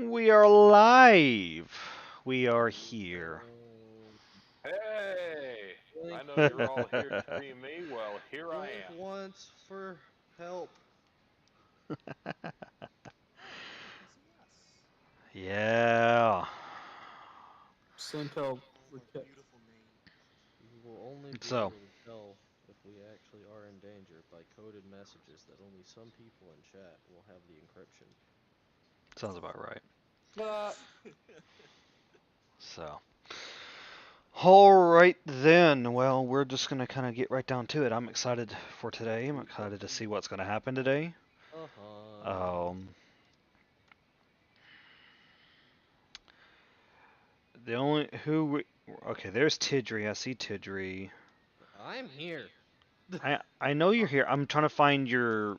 We are live. We are here. Hey! I Blink, know you're all here to see me. Well, here I blink am. once for help. Yeah. Sent help. You will only be So, able to tell if we actually are in danger by coded messages that only some people in chat will have the encryption. sounds about right. Uh, So, all right then. Well, we're just gonna kind of get right down to it. I'm excited for today. I'm excited to see what's gonna happen today. Uh-huh. Um, the only who we, okay, there's Tidre. I see Tidre. I'm here. I know you're here. I'm trying to find your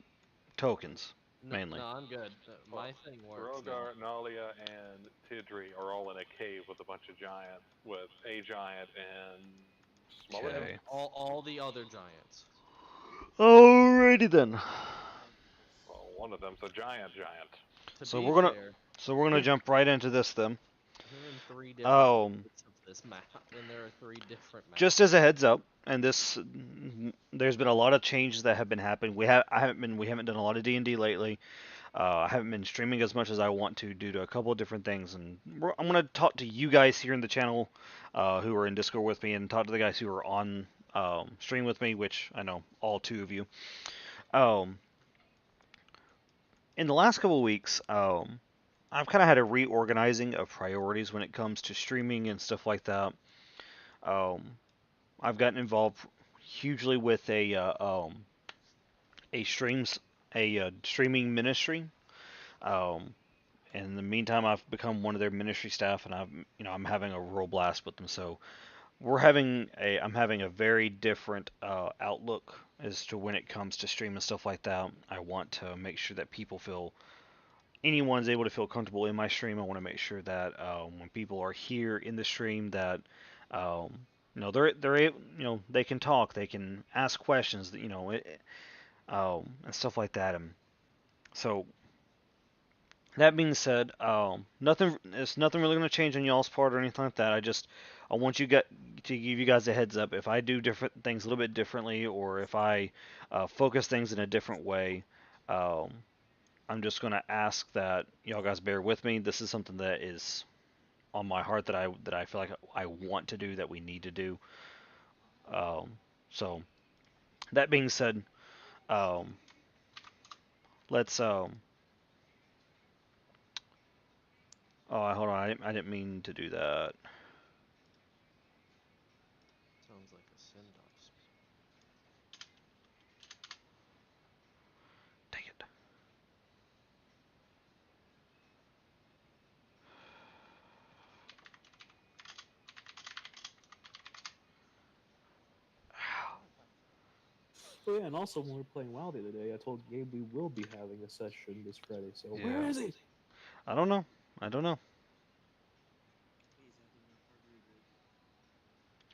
tokens No, mainly. no, I'm good. Well, My thing works now. Rhogar, Nalia, and Tidre are all in a cave with a bunch of giants, with a giant and smaller And giant. Okay. all the other giants. Alrighty then. Well, one of them's a giant. To So be we're gonna fair, so we're gonna jump right into this then. we're in 3 different Um, parts of this map, and there are 3 different just maps. as a heads up, and this there's been a lot of changes that have been happening. We haven't done a lot of D&D lately. I haven't been streaming as much as I want to due to a couple of different things, and I'm gonna talk to you guys here in the channel, who are in Discord with me, and talk to the guys who are on stream with me, which I know all two of you. Um, in the last couple of weeks, I've kind of had a reorganizing of priorities when it comes to streaming and stuff like that. Um, I've gotten involved hugely with a streams a streaming ministry. Um, in the meantime, I've become one of their ministry staff, and I'm having a real blast with them. So I'm having a very different outlook as to when it comes to stream and stuff like that. I want to make sure that anyone's able to feel comfortable in my stream. I want to make sure that when people are here in the stream that um, they can talk, they can ask questions, and stuff like that. And so that being said, nothing really going to change on y'all's part or anything like that. I want to give you guys a heads up if I do different things a little bit differently, or if I focus things in a different way. Um, I'm just gonna ask that y'all guys bear with me. This is something that is on my heart that I feel like I want to do, that we need to do. So that being said, um, let's oh, hold on, I didn't mean to do that. Sounds like a send-off. Dang it. oh yeah, and also when we were playing WoW the other day, I told Gabe we will be having a session this Friday. So where Yeah, is he? I don't know. I don't know.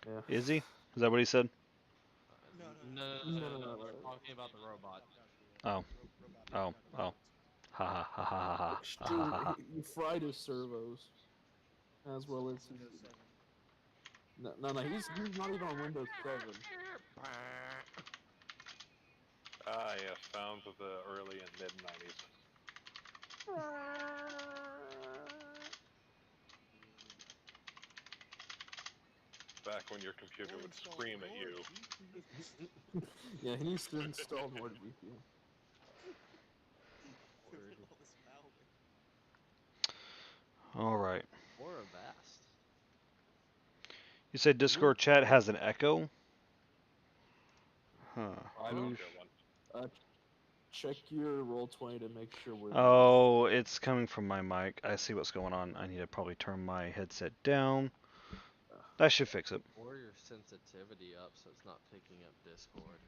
Yeah. Is he? Is that what he said? No. We're talking about the robot. Oh, oh. Ha ha ha ha ha ha ha Shoot, ha ha. you fried his servos as well as his. No, he's not even on Windows 7. Ah, yes, sounds of the early and mid 90s. Back when your computer would scream at you. Yeah, he needs to install NordVPN. Word. All right. Or Avast. You said Discord chat has an echo? Huh. I don't get one. Uh, check your Roll20 to make sure we're. Oh, it's coming from my mic. I see what's going on. I need to probably turn my headset down. That should fix it. Or your sensitivity up so it's not picking up Discord.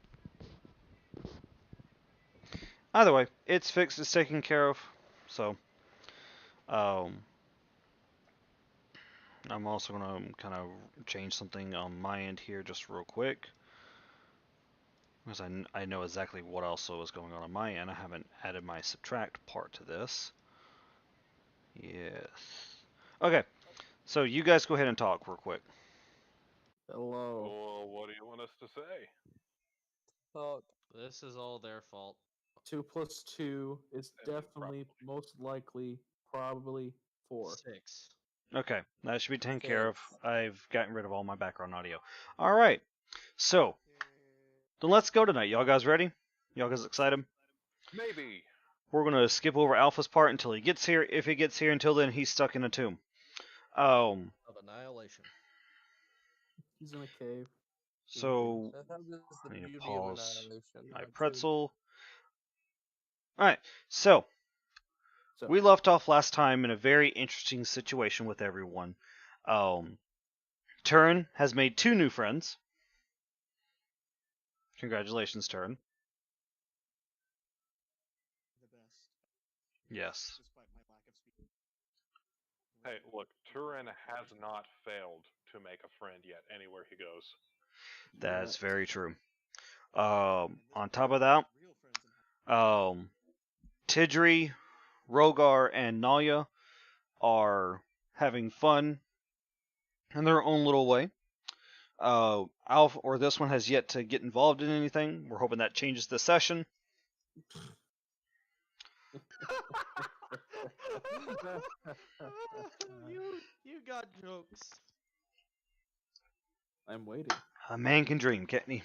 Either way, it's fixed. It's taken care of. So, um, I'm also gonna kind of change something on my end here just real quick, because I know exactly what also is going on my end. I haven't added my subtract part to this. Yeah. Okay, so you guys go ahead and talk real quick. Hello. Well, what do you want us to say? Oh, this is all their fault. 2 plus 2 is Yeah, definitely, most likely, probably 4. 6. Okay, that should be taken Okay. care of. I've gotten rid of all my background audio. All right, so then let's go tonight. Y'all guys ready? Y'all guys excited? Maybe. We're gonna skip over Alpha's part until he gets here. If he gets here until then, he's stuck in a tomb. Of annihilation. He's in a cave. So That is the I need to beauty of pause annihilation. my not to- pretzel. All right, so So, we left off last time in a very interesting situation with everyone. Turen has made 2 new friends. Congratulations, Turen. Yes, Hey, look, Turen has not failed to make a friend yet anywhere he goes. that's yet. very true. On top of that, Tidre, Rhogar, and Nalia are having fun in their own little way. Alf or this one has yet to get involved in anything. We're hoping that changes this session. you got jokes. I'm waiting. A man can dream, can't he?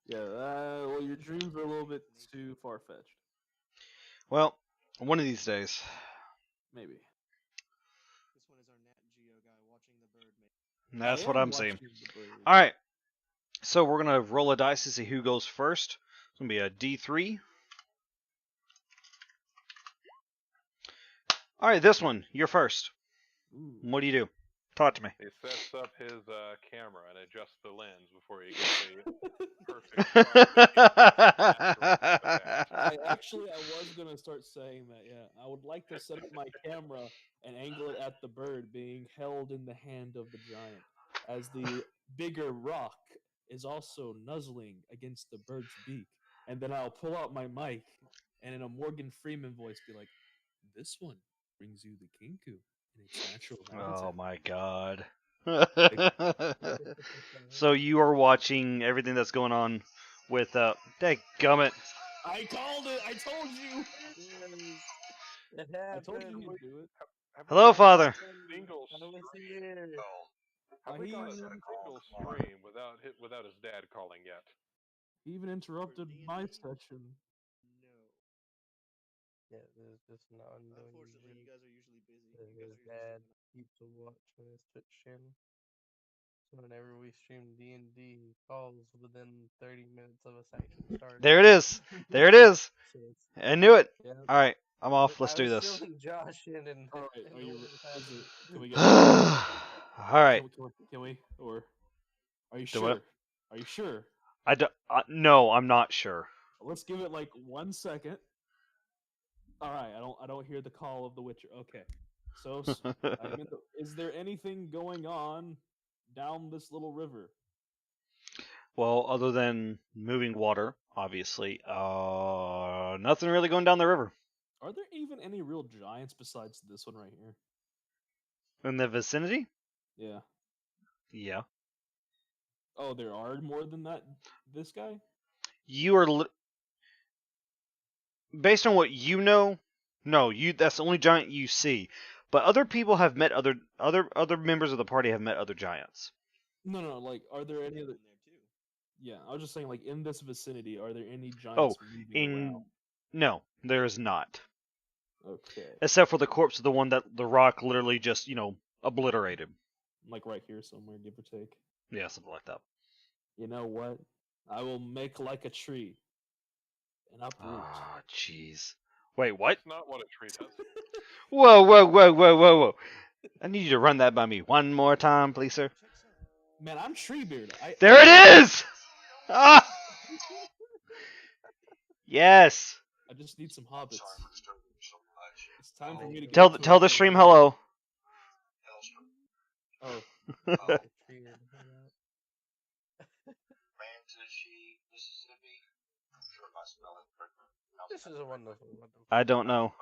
Yeah, well, your dreams are a little bit too far-fetched. Well, one of these days. Maybe. That's I what am I'm saying. watching the bird. All right. So we're gonna roll a dice to see who goes first. It's gonna be a D3. All right, this one, you're first. Ooh. What do you do? Talk to me. He sets up his camera and adjusts the lens before he gets a perfect I was gonna start saying that. Yeah, I would like to set up my camera and angle it at the bird being held in the hand of the giant, as the bigger rock is also nuzzling against the bird's beak. And then I'll pull out my mic and in a Morgan Freeman voice be like, "This one brings you the kinku in its natural habitat." Oh my god. So you are watching everything that's going on with dadgummit. I called it. I told you. Yes, it I told you happened. he'd do it. Have we Hello, gotten Father. a single I was stream? here. Have we gotten a He single stream without his dad calling yet? even interrupted my session. Yeah, there's just an ongoing his dad keeps a watch on his Twitch channel. So whenever we stream D&D, he calls within 30 minutes of a section starting. There it is. There it is. So it's, I knew it. yeah. All right, I'm off. Let's I do was this. filling Josh in and All right, and are you? what was happening. Can we get? All right. Can we? Or are you Do sure? what? Are you sure? I do, no, I'm not sure. Let's give it like 1 second. All right, I don't hear the call of the Witcher. Okay, so is there anything going on down this little river? Well, other than moving water, obviously, nothing really going down the river. Are there even any real giants besides this one right here? In the vicinity? Yeah. Yeah. Oh, there are more than that. This guy? You are based on what you know. No, that's the only giant you see. But other people have met other members of the party have met other giants. No, like, are there any other? Yeah, I was just saying, like, in this vicinity, are there any Oh, giants moving around? no, there is not. Okay, Except for the corpse of the one that the rock literally just, obliterated. like right here somewhere, give or take. Yeah, something like that. You know what? I will make like a tree and uproot. Ah, jeez. Wait, what? That's not what a tree does. Whoa, whoa, whoa, whoa, whoa, whoa. I need you to run that by me one more time, please, sir. Man, I'm Treebeard. There it is! Ah! Yes. I just need some hobbits. It's time for me to Tell go to the stream hello. Oh, This is a wonderful. I don't know.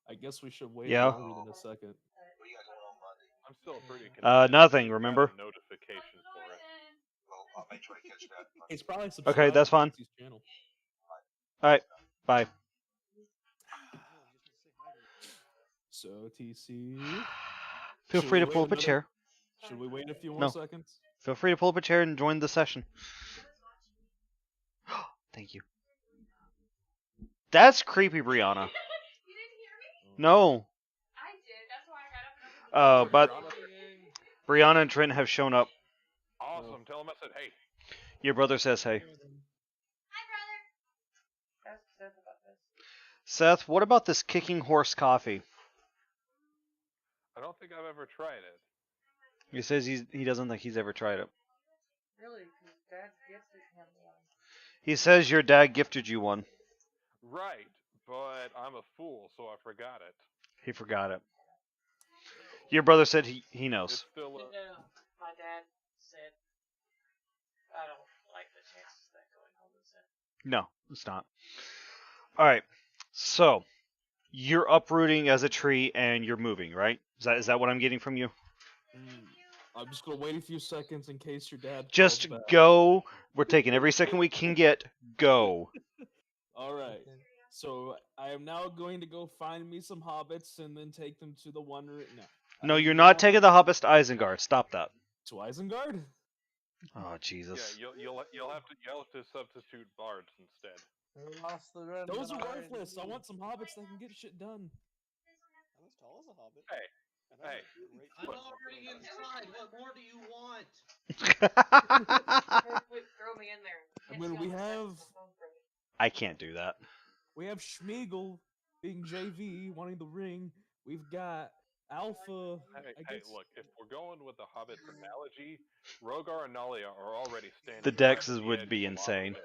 I guess we should wait Yeah. longer than a second. I'm still pretty convinced. Nothing, he got remember? a notification for it. He's probably Okay, subscribed that's to fine. TC's channel. Alright, bye. So TC, Feel should free we to pull wait up a chair. Should we wait a few more No. seconds? Feel free to pull up a chair and join the session. Thank you. That's creepy, Brianna. No. But Brianna and Trent have shown up. Awesome. Tell him I said, hey. Your brother says hey. Seth, what about this kicking horse coffee? I don't think I've ever tried it. He says he doesn't think he's ever tried it. Really? Because Dad gifted him one. He says your dad gifted you one. Right, but I'm a fool, so I forgot it. He forgot it. Your brother said he knows. It's still No, my dad said, I don't like the chances of that going home and said. No, it's not. Alright, so you're uprooting as a tree and you're moving, right? Is that what I'm getting from you? I'm just gonna wait a few seconds in case your dad. Just calls back. go. We're taking every second we can get. Go. All right. So I am now going to go find me some hobbits and then take them to the one. No, you're not taking the hobbits to Isengard. Stop that. To Isengard. Oh Jesus. Yeah, you'll have to substitute bards instead. We lost the run. Those are worthless. I want some hobbits that can get shit done. How tall is a hobbit? Hey, hey. I'm already inside. What more do you want? Throw me in there. I mean, we have I can't do that. Schmeagol being JV wanting the ring. We've got Alpha. Hey, look, if we're going with the Hobbit's analogy, Rhogar and Nalia are already standing. The right dexes at the would edge be of the lava insane. pit.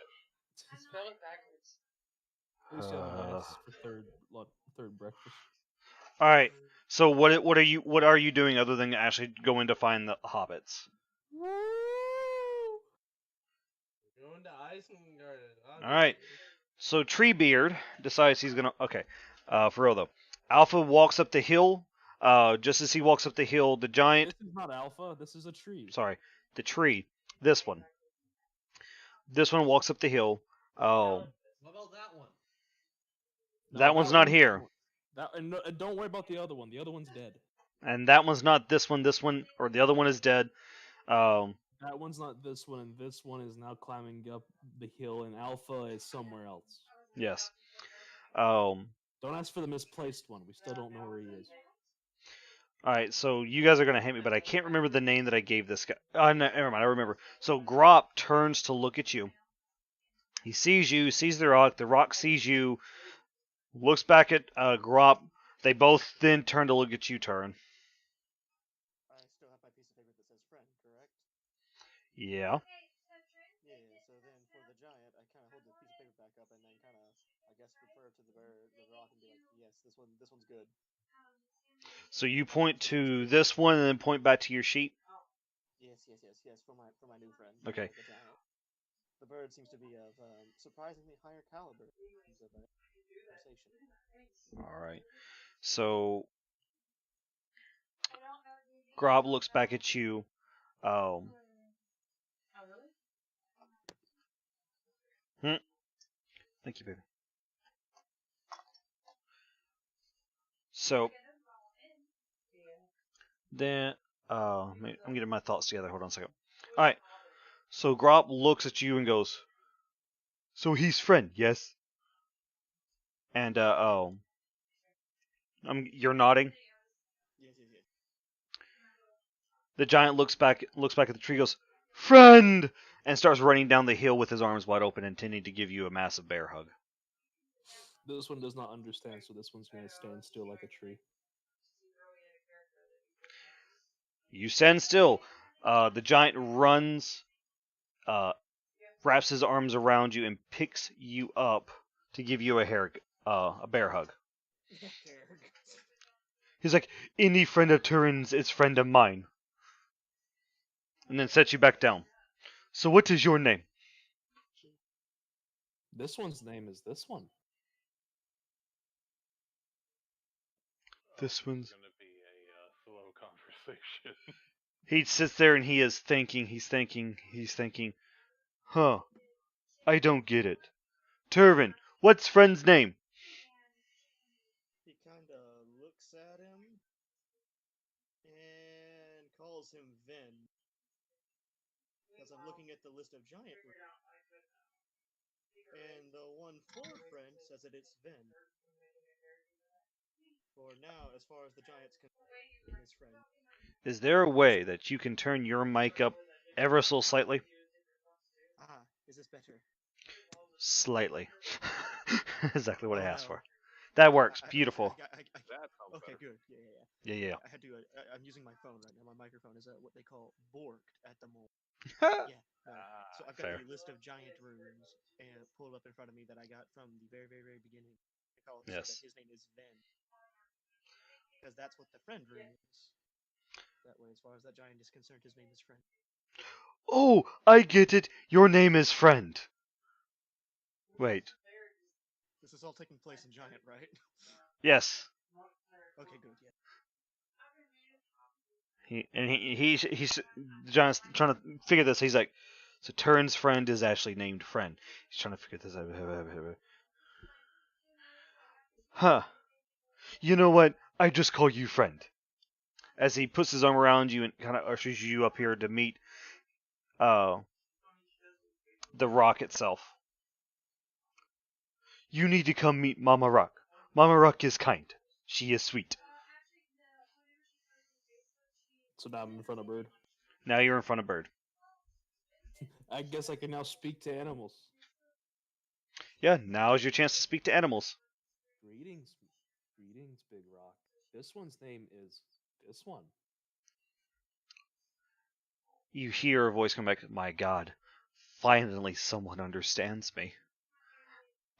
Spell it backwards. At least you have nights for third breakfast. All right. So what are you doing other than actually going to find the hobbits? Going to Isengard. All right. So Treebeard decides he's gonna. Okay. For real though, Alpha walks up the hill. Just as he walks up the hill, the giant. This is not Alpha. This is a tree. Sorry, the tree. This one. This one walks up the hill. Oh. What about that one? That one's not here. And don't worry about the other one. The other one's dead. And that one's not this one. This one, or the other one is dead. That one's not this one, and this one is now climbing up the hill, and Alpha is somewhere else. Yes. Don't ask for the misplaced one. We still don't know where he is. Alright, so you guys are going to hate me, but I can't remember the name that I gave this guy. No, never mind, I remember. So Grop turns to look at you. He sees you, sees the rock sees you, looks back at Grop. They both then turn to look at you, Turen. I still have my piece of paper that says friend, correct? Yeah. Yeah, so then for the giant, I kind of hold the piece of paper back up and then kind of, I guess, refer to the rock and be like, yes, this one's good. So you point to this one and then point back to your sheet? Yes, for my new friend. Okay. The giant. The bird seems to be of surprisingly higher caliber in terms of conversation. Alright. So Grob looks back at you. Thank you, baby. So then I'm getting my thoughts together. Hold on a second. Alright. So Grop looks at you and goes, so he's friend, yes? And you're nodding. Yes. The giant looks back at the tree, goes, friend, and starts running down the hill with his arms wide open, intending to give you a massive bear hug. This one does not understand, so this one's going to stand still like a tree. You stand still. The giant runs, wraps his arms around you, and picks you up to give you a bear hug. He's like, any friend of Turen's is friend of mine. And then sets you back down. So what is your name? This one's name is this one. This one's... It's going to be a slow conversation. conversation. He sits there and he's thinking, huh, I don't get it. Turen, what's friend's name? He kind of looks at him and calls him Ven. Because I'm looking at the list of giant runes. And the one for friend says that it's Ven. For now, as far as the giant's concerned, his friend. Is there a way that you can turn your mic up ever so slightly? Ah, is this better? Slightly. Exactly what I Oh asked no. for. That works. Beautiful. That sounds Okay, better. good. Yeah. Yeah, I had to. I'm using my phone right now. My microphone is what they call borked at the moment. yeah. Yeah. No. So I've got Fair. a list of giant runes and pulled up in front of me that I got from the very, very, very beginning. They call say that Yes. his name is Ven, because that's what the friend rune is. That way, as far as that giant is concerned, his name is Friend. Oh, I get it. Your name is Friend. Wait. This is all taking place in giant, right? Yes. Okay, good. Yeah. He's John's trying to figure this. He's like, so Turen's friend is actually named Friend. He's trying to figure this out. Huh. You know what? I just call you Friend. As he puts his arm around you and kind of ushers you up here to meet uh the rock itself. You need to come meet Mama Rock. Mama Rock is kind. She is sweet. So now I'm in front of Bird. Now you're in front of Bird. I guess I can now speak to animals. Yeah, now is your chance to speak to animals. Greetings, Big Rock. This one's name is this one. You hear a voice come back. My God, finally someone understands me.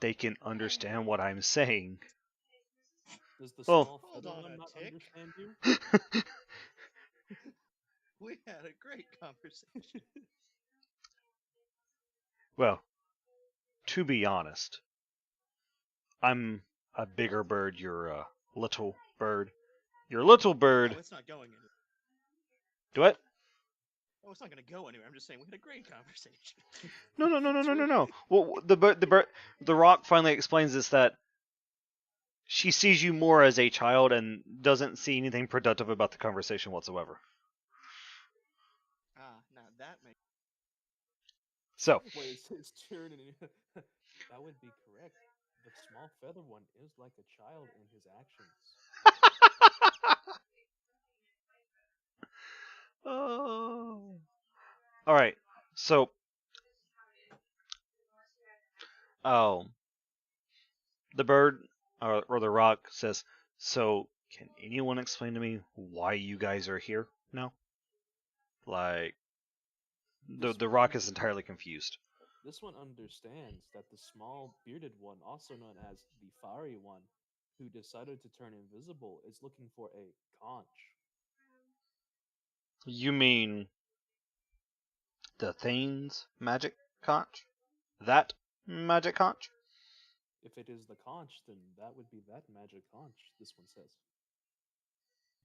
They can understand what I'm saying. Does the Well, small Hold feather on one a not tick. understand you? We had a great conversation. well, to be honest, I'm a bigger bird. You're a little bird. Your little bird. Oh, it's not going anywhere. Do what? Oh, it's not going to go anywhere. I'm just saying we had a great conversation. No. Well, the rock finally explains this that she sees you more as a child and doesn't see anything productive about the conversation whatsoever. Ah, now that makes. So, Wait, it's Turen and that would be correct. The small feather one is like a child in his actions. oh. All right. So, oh, the bird or the rock says, "So, can anyone explain to me why you guys are here now?" Like, the rock is entirely confused. This one understands that the small bearded one, also known as the fiery one, who decided to turn invisible, is looking for a conch. You mean the Thane's magic conch? That magic conch? If it is the conch, then that would be that magic conch, this one says.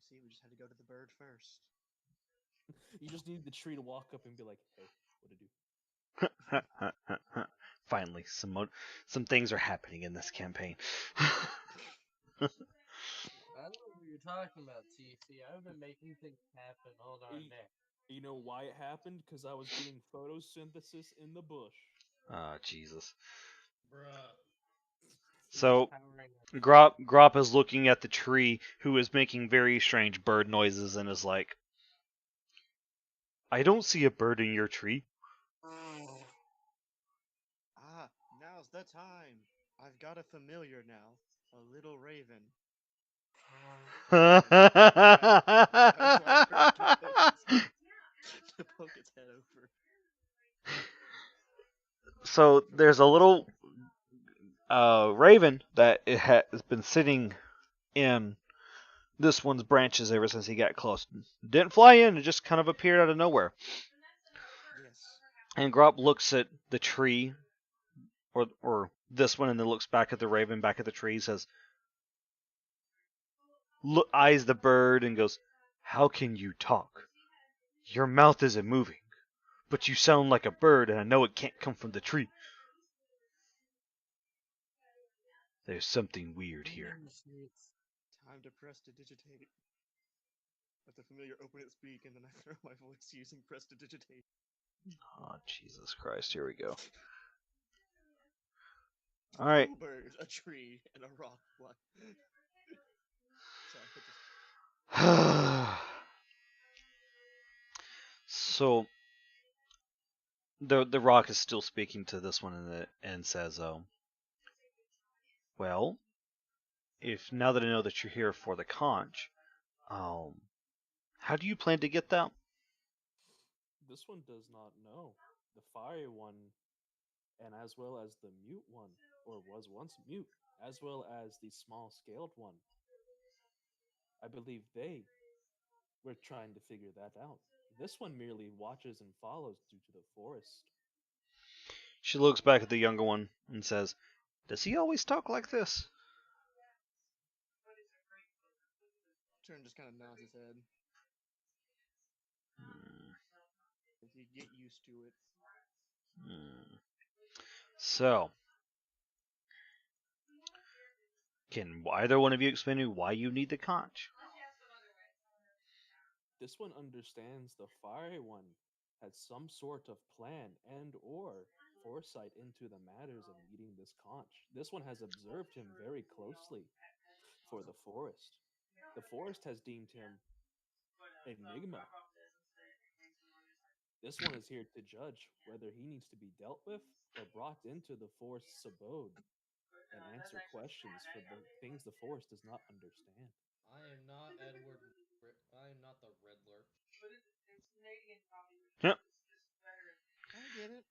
See, we just had to go to the bird first. You just need the tree to walk up and be like, hey, what to do? Finally, some things are happening in this campaign. I know what you're talking about, TC. I've been making things happen all darn Y- day. You know why it happened? Because I was doing photosynthesis in the bush. Oh, Jesus. Bruh. So, Powering up. Grop is looking at the tree, who is making very strange bird noises, and is like, I don't see a bird in your tree. Ah, now's the time. I've got a familiar now, a little raven. To poke its head over. So, there's a little raven that it has been sitting in this one's branches ever since he got close. Didn't fly in, it just kind of appeared out of nowhere. Yes. And Grop looks at the tree, or this one, and then looks back at the raven, back at the tree, says, eyes the bird, and goes, How can you talk? Your mouth isn't moving, but you sound like a bird, and I know it can't come from the tree. There's something weird here. Time to press to digitate. Let the familiar open its beak, and then I throw my voice using press to digitate. Oh, Jesus Christ, here we go. Alright. 2 birds, a tree, and a rock. What? Sorry, I just. So the rock is still speaking to this one and says, well, if now that I know that you're here for the conch, how do you plan to get that? This one does not know. The fiery one, and as well as the mute one, or was once mute, as well as the small scaled one. I believe they were trying to figure that out. This one merely watches and follows due to the forest. She looks back at the younger one and says, does he always talk like this? Turen just kind of nods his head. If you get used to it. So, can either one of you explain to me why you need the conch? This one understands the fiery one has some sort of plan and or foresight into the matters of meeting this conch. This one has observed him very closely for the forest. The forest has deemed him enigma. This one is here to judge whether he needs to be dealt with or brought into the forest's abode and answer questions for the things the forest does not understand. I am not Edward. I am not the Riddler. Yep. I get it.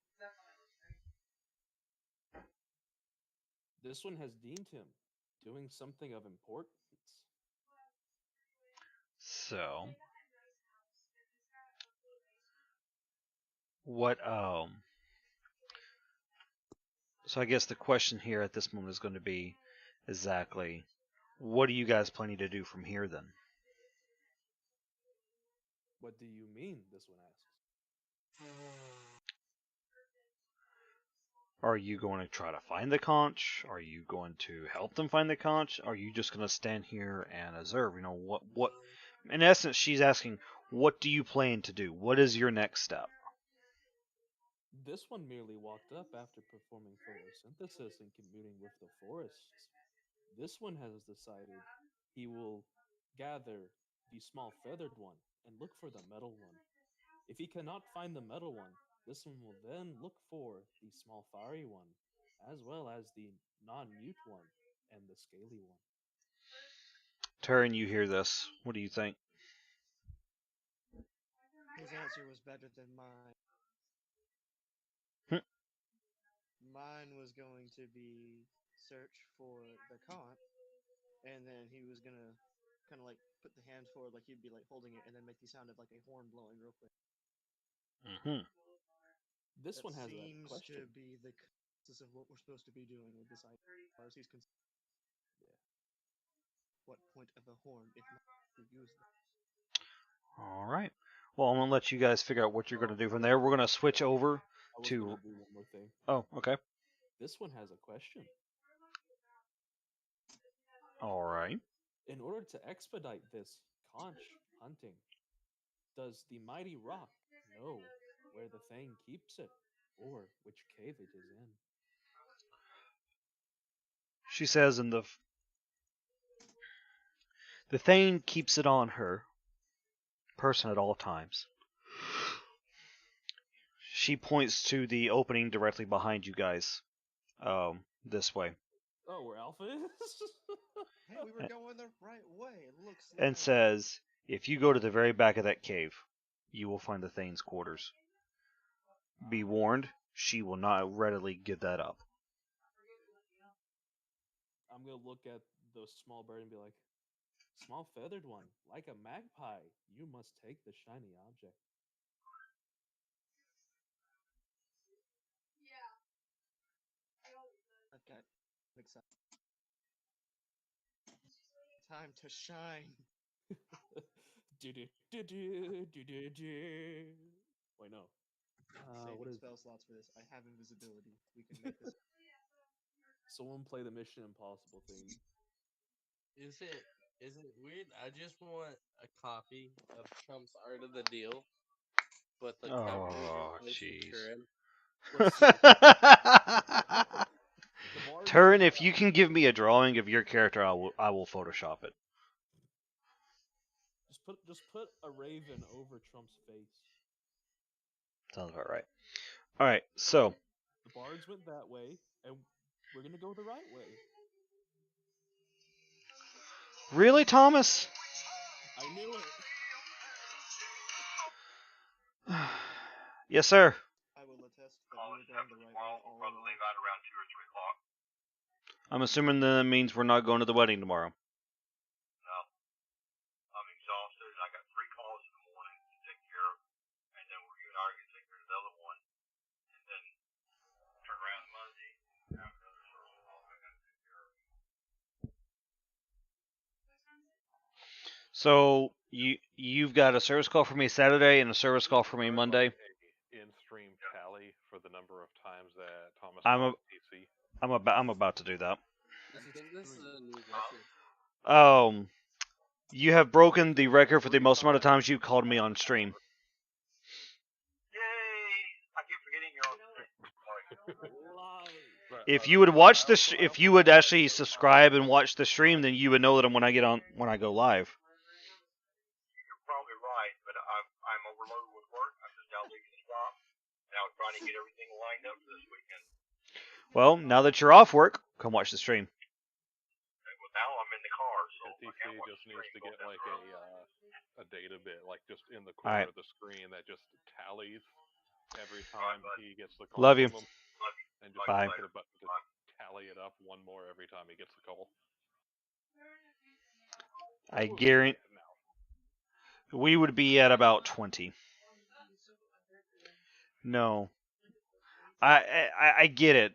This one has deemed him doing something of importance. So, what, so I guess the question here at this moment is going to be exactly, what are you guys planning to do from here then? What do you mean? This one asks. Are you going to try to find the conch? Are you going to help them find the conch? Are you just going to stand here and observe? You know, what, in essence, she's asking, what do you plan to do? What is your next step? This one merely walked up after performing photosynthesis and communing with the forests. This one has decided he will gather the small feathered one and look for the metal one. If he cannot find the metal one, this one will then look for the small fiery one, as well as the non-mute one and the scaly one. Turen, you hear this. What do you think? His answer was better than mine. Hmm. Mine was going to be search for the conch, and then he was gonna kind of like put the hands forward, like he'd be like holding it, and then make the sound of like a horn blowing real quick. Mm-hmm. This That one has a seems question. to be the consensus of what we're supposed to be doing with this idea. As far as he's concerned, Yeah. what point of a horn if not to use them? All right. Well, I'm going to let you guys figure out what you're going to do from there. We're going to switch over I was to. going to do one more thing. Oh, okay. This one has a question. All right. In order to expedite this conch hunting, does the mighty rock know where the thing keeps it or which cave it is in? She says in the Thane keeps it on her person at all times. She points to the opening directly behind you guys. This way. Oh, where Alpha is? Hey, we were going the right way. It looks And like. says, if you go to the very back of that cave, you will find the Thane's quarters. Be warned, she will not readily give that up. I'm going to look at the small bird and be like, small feathered one, like a magpie, you must take the shiny object. Okay, excited. Time to shine. Wait, no. Saving What is spell slots for this. I have invisibility. We can make this. someone play the Mission Impossible theme? Is it weird? I just want a copy of Trump's Art of the Deal, but the captured Oh, voice of jeez. Turen. Let's see. The bards Turen, went if that you can give me a drawing of your character, I will Photoshop it. just put a raven over Trump's face. Sounds about right. All right, so The bards went that way, and we're gonna go the right way. really, Thomas? I knew it. Yes, sir. I will attest that we were going the right way all along. I'm assuming that means we're not going to the wedding tomorrow. So you've got a service call for me Saturday and a service call for me Monday. In-stream tally for the number of times that Thomas I'm went PC. I'm about to do that. I This is think this is 3. a new record. You have broken the record for the most amount of times you called me on stream. If you would watch this, if you would actually subscribe and watch the stream, then you would know that when I go live. You're probably right, but I'm overloaded with work. I'm just now leaving the shop. Now trying to get everything lined up for this weekend. Well, now that you're off work, come watch the stream. Well, now I'm in the car, so TC just needs to get like a data bit, like just in the All corner right. of the screen that just tallies every time he gets the call. Love you. from him, and just Bye. hit a button to tally it up one more every time he gets the call. I guarantee we would be at about 20. No, I get it.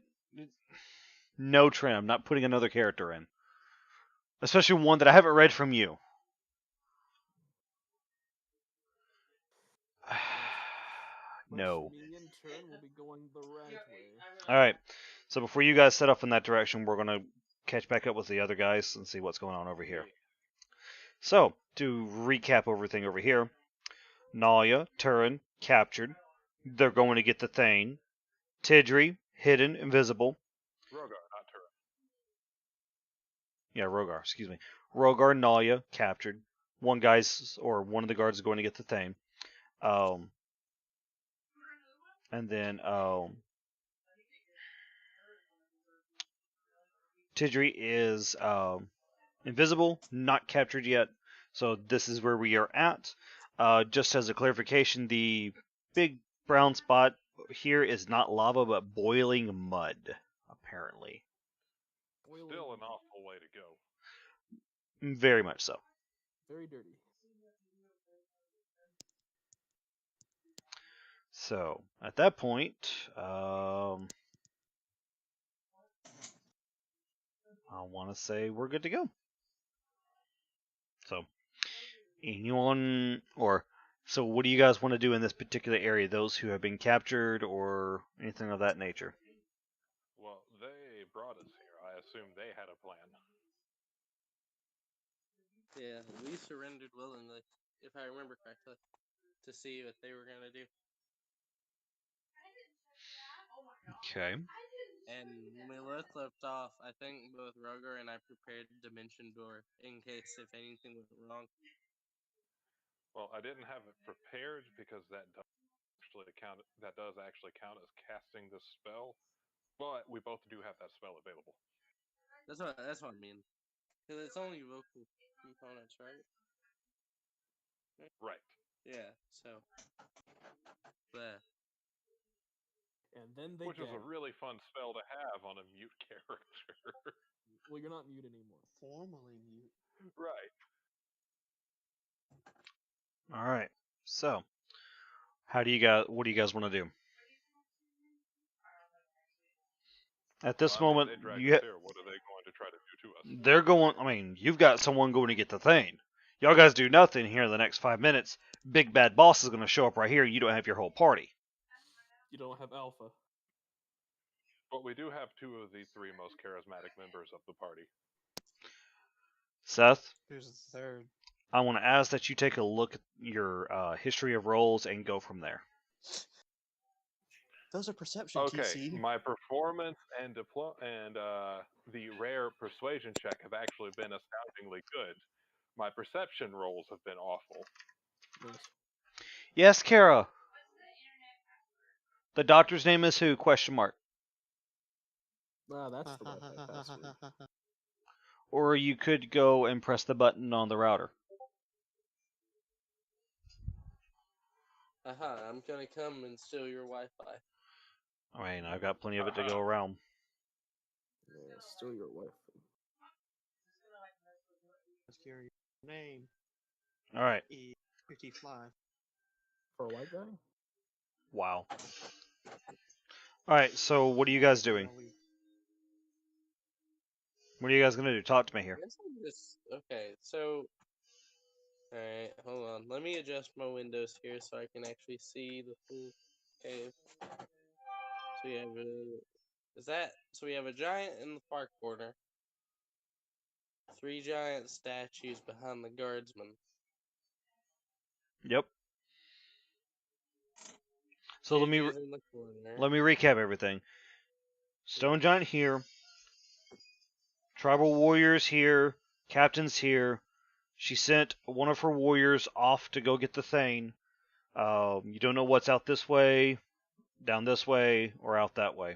No trim. Not putting another character in, especially one that I haven't read from you. No. Me and Turen will be going the right way. All right. So before you guys set off in that direction, we're gonna catch back up with the other guys and see what's going on over here. So to recap everything over here, Nalia, Turen, captured. They're going to get the Thane. Tidre, hidden, invisible. Rhogar, not Turen. Yeah, Rhogar. Excuse me. Rhogar, Nalia, captured. One of the guards is going to get the Thane. And then Tidre is invisible, not captured yet. So this is where we are at. Just as a clarification, the big brown spot here is not lava, but boiling mud, apparently. Still an awful way to go. Very much so. Very dirty. So at that point, I want to say we're good to go. So, so what do you guys want to do in this particular area? Those who have been captured or anything of that nature? Well, they brought us here. I assume they had a plan. Yeah, we surrendered willingly, if I remember correctly, to see what they were gonna do. Okay. And when we left off, I think both Rhogar and I prepared Dimension Door in case if anything went wrong. Well, I didn't have it prepared because that does actually count as casting this spell, but we both do have that spell available. That's what I mean. Because it's only vocal components, right? Right. Yeah. So. But. And then they Which is a really fun spell to have on a mute character. Well, you're not mute anymore. Formally mute. Right. All right. So, what do you guys want to do? At this moment, they dragged us here. What are they going to try to do to us? they're going. I mean, you've got someone going to get the Thane. Y'all guys do nothing here in the next 5 minutes. Big bad boss is going to show up right here. You don't have your whole party. You don't have Alpha. But we do have 2 of the 3 most charismatic members of the party. Seth, Who's the third? I want to ask that you take a look at your history of rolls and go from there. Those are perception, Okay, TC. my performance and the rare persuasion check have actually been astoundingly good. My perception rolls have been awful. Nice. Yes, Kara. The doctor's name is who? Question mark. Ah, that's the Wi-Fi password. Or you could go and press the button on the router. I'm gonna come and steal your Wi-Fi. I mean, I've got plenty of it to go around. Yeah, still your Wi-Fi. Let's carry your name. All right. 55. For a white guy? Wow. All right. So, what are you guys doing? What are you guys gonna do? Talk to me here. Okay, so alright, hold on. Let me adjust my windows here so I can actually see the full cave. So we have we have a giant in the far corner. 3 giant statues behind the guardsmen. Yep. So let me Cages in the corner. recap everything. Stone Giant here. Tribal warriors here. Captain's here. She sent one of her warriors off to go get the thing. You don't know what's out this way, down this way, or out that way.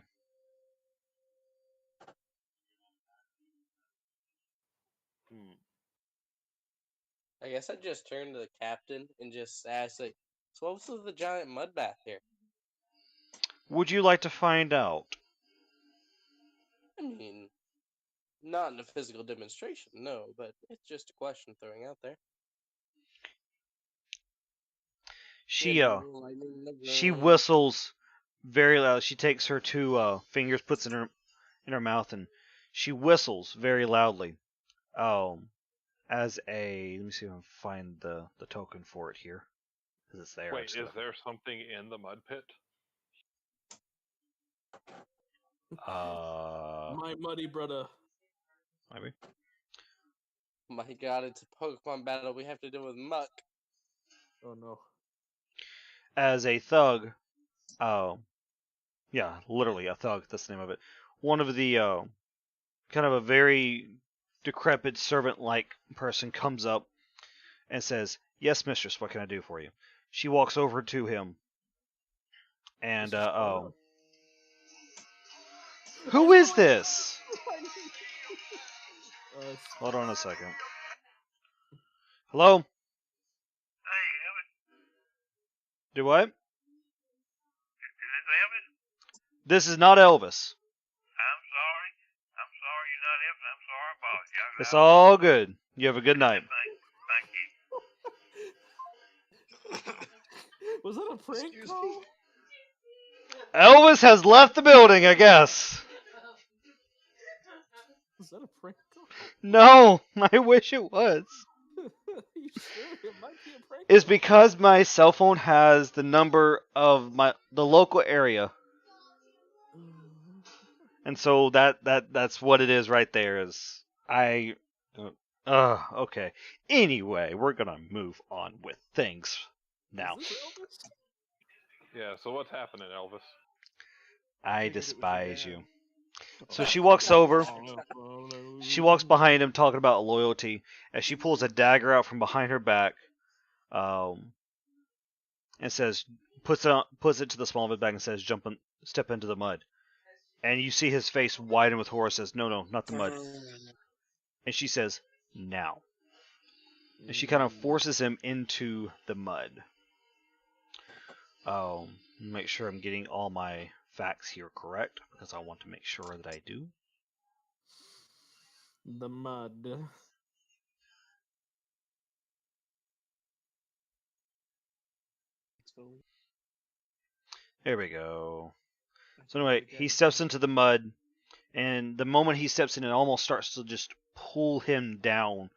I guess I'd just turn to the captain and just ask, like, so what's with the giant mud bath here? Would you like to find out? I mean, not in a physical demonstration, no, but it's just a question throwing out there. She whistles very loud. She takes her 2 fingers, puts it in her mouth, and she whistles very loudly. As a, let me see if I can find the token for it here, because it's there. Wait, is there something in the mud pit? My muddy brother. Maybe. My god, it's a Pokemon battle. We have to deal with muck. Oh no. As a thug, yeah, literally a thug. That's the name of it. One of the kind of a very decrepit servant-like person comes up and says, "Yes, mistress. What can I do for you?" She walks over to him, and who is this? Hold on a second. Hello? Hey, Elvis. Do what? Is this Elvis? This is not Elvis. I'm sorry. I'm sorry you're not Elvis. I'm sorry about you. It's all good. You have a good night. Thank you. Was that a prank call? Elvis has left the building, I guess. Was that a prank call? No, I wish it was. You sure it might be a prank It's call? because my cell phone has the number of the local area. And so that's what it is right there. Is okay. Anyway, we're gonna move on with things now. Is this Elvis? Yeah, so what's happening, Elvis? I Figured it was your despise dad. you. So she walks over. Oh, She walks behind him, talking about loyalty, as she pulls a dagger out from behind her back, and says, puts it to the small of his back and says, step into the mud. And you see his face widen with horror. Says, no, not the mud. And she says, now. And she kind of forces him into the mud. Make sure I'm getting all my facts here correct, because I want to make sure that I do. The mud. There we go. So anyway, he steps into the mud, and the moment he steps in, it almost starts to just pull him down.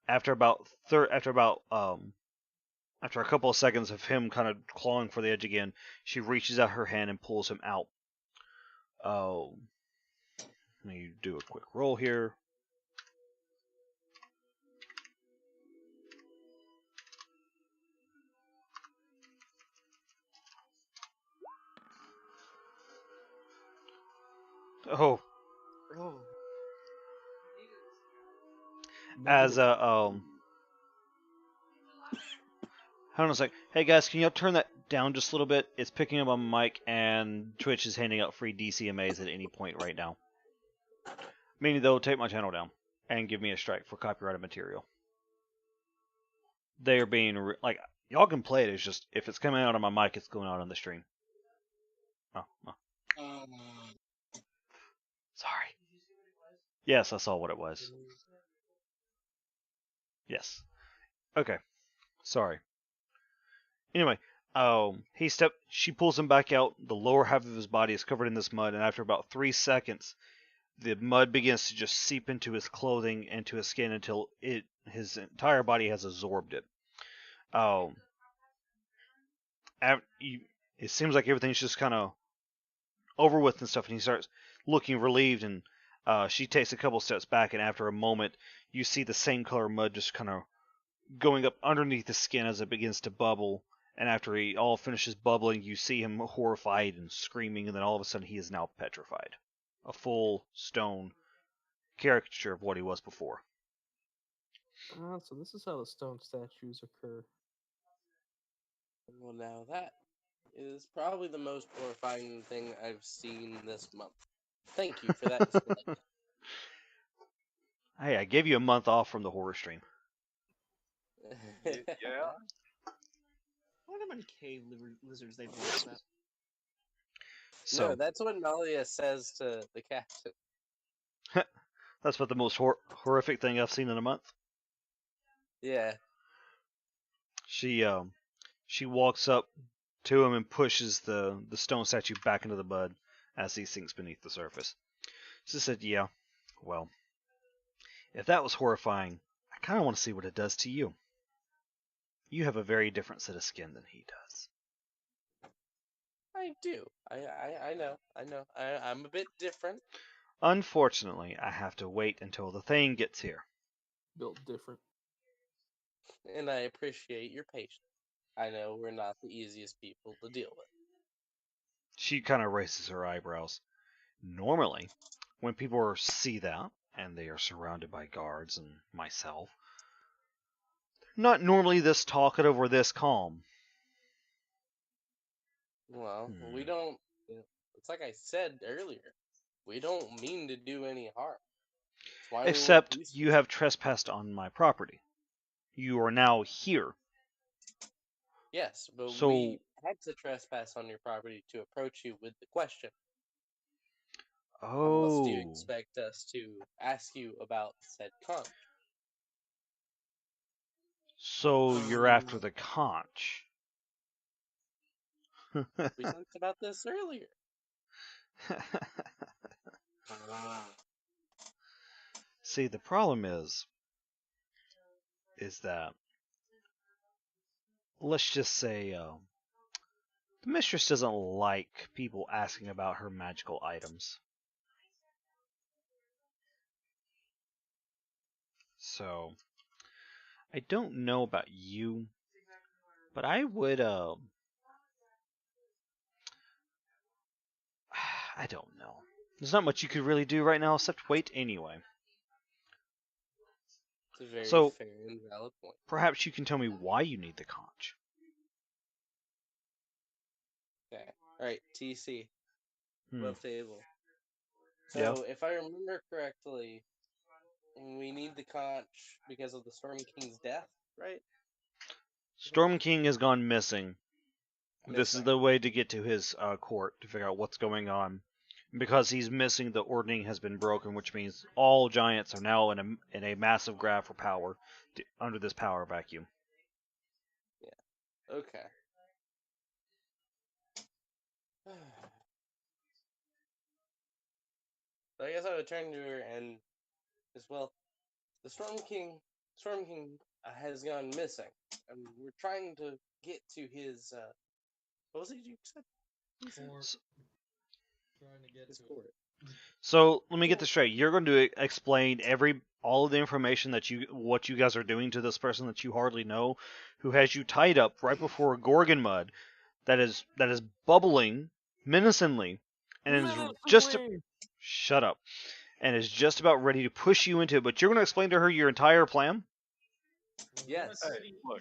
after a couple of seconds of him kind of clawing for the edge again, she reaches out her hand and pulls him out. Oh, let me do a quick roll here. Oh, Oh, as Negative. hold on a sec. Hey guys, can you turn that down just a little bit? It's picking up on my mic, and Twitch is handing out free DCMAs at any point right now. Meaning they'll take my channel down and give me a strike for copyrighted material. They are being like, y'all can play it. It's just if it's coming out on my mic, it's going out on the stream. Oh. Sorry. Yes, I saw what it was. Yes. Okay. Sorry. Anyway, she pulls him back out. The lower half of his body is covered in this mud, and after about 3 seconds, the mud begins to just seep into his clothing, into his skin, until his entire body has absorbed it. It seems like everything's just kind of over with and stuff, and he starts looking relieved, and she takes a couple steps back, and after a moment, you see the same color mud just kind of going up underneath the skin as it begins to bubble, and after he all finishes bubbling, you see him horrified and screaming, and then all of a sudden he is now petrified. A full stone caricature of what he was before. So this is how the stone statues occur. Well, now that is probably the most horrifying thing I've seen this month. Thank you for that display. Hey, I gave you a month off from the horror stream. Yeah. I wonder how many cave lizards they've lost that. So No, that's what Nalia says to the captain. that's what the most horrific thing I've seen in a month. Yeah. She walks up to him and pushes the stone statue back into the mud as he sinks beneath the surface. She said, "Yeah, well, if that was horrifying, I kind of want to see what it does to you. You have a very different set of skin than he does." I do. I know. I'm a bit different. Unfortunately, I have to wait until the thing gets here. Built different. And I appreciate your patience. I know we're not the easiest people to deal with. She kind of raises her eyebrows. Normally, when people see that, and they are surrounded by guards and myself, not normally this talkative or this calm. Well, we don't. It's like I said earlier. We don't mean to do any harm. That's why we were Except peaceful. you have trespassed on my property. You are now here. Yes, but So, we had to trespass on your property to approach you with the question. How else do you expect us to ask you about said conch? So you're after the conch. We talked about this earlier. See, the problem is that, let's just say, the mistress doesn't like people asking about her magical items. So, I don't know about you, but I would, I don't know. There's not much you could really do right now except wait anyway. It's a very So, fair and valid point. perhaps you can tell me why you need the conch. Okay. Alright, TC. Hmm. Above table. Yeah. So, if I remember correctly, we need the conch because of the Storm King's death, right? Storm King has gone missing. This is Missing. the way to get to his court to figure out what's going on. Because he's missing, the ordning has been broken, which means all giants are now in a massive grab for power under this power vacuum. Yeah. Okay. So I guess I would turn to her and as well. The Storm King Storm King has gone missing, and we're trying to get to his. What was it you said? Trying to get His to court. So let me get this straight. You're going to explain all of the information what you guys are doing to this person that you hardly know, who has you tied up right before a gorgon mud that is bubbling menacingly, and is just shut up, and is just about ready to push you into it. But you're going to explain to her your entire plan. Yes. Hey, look,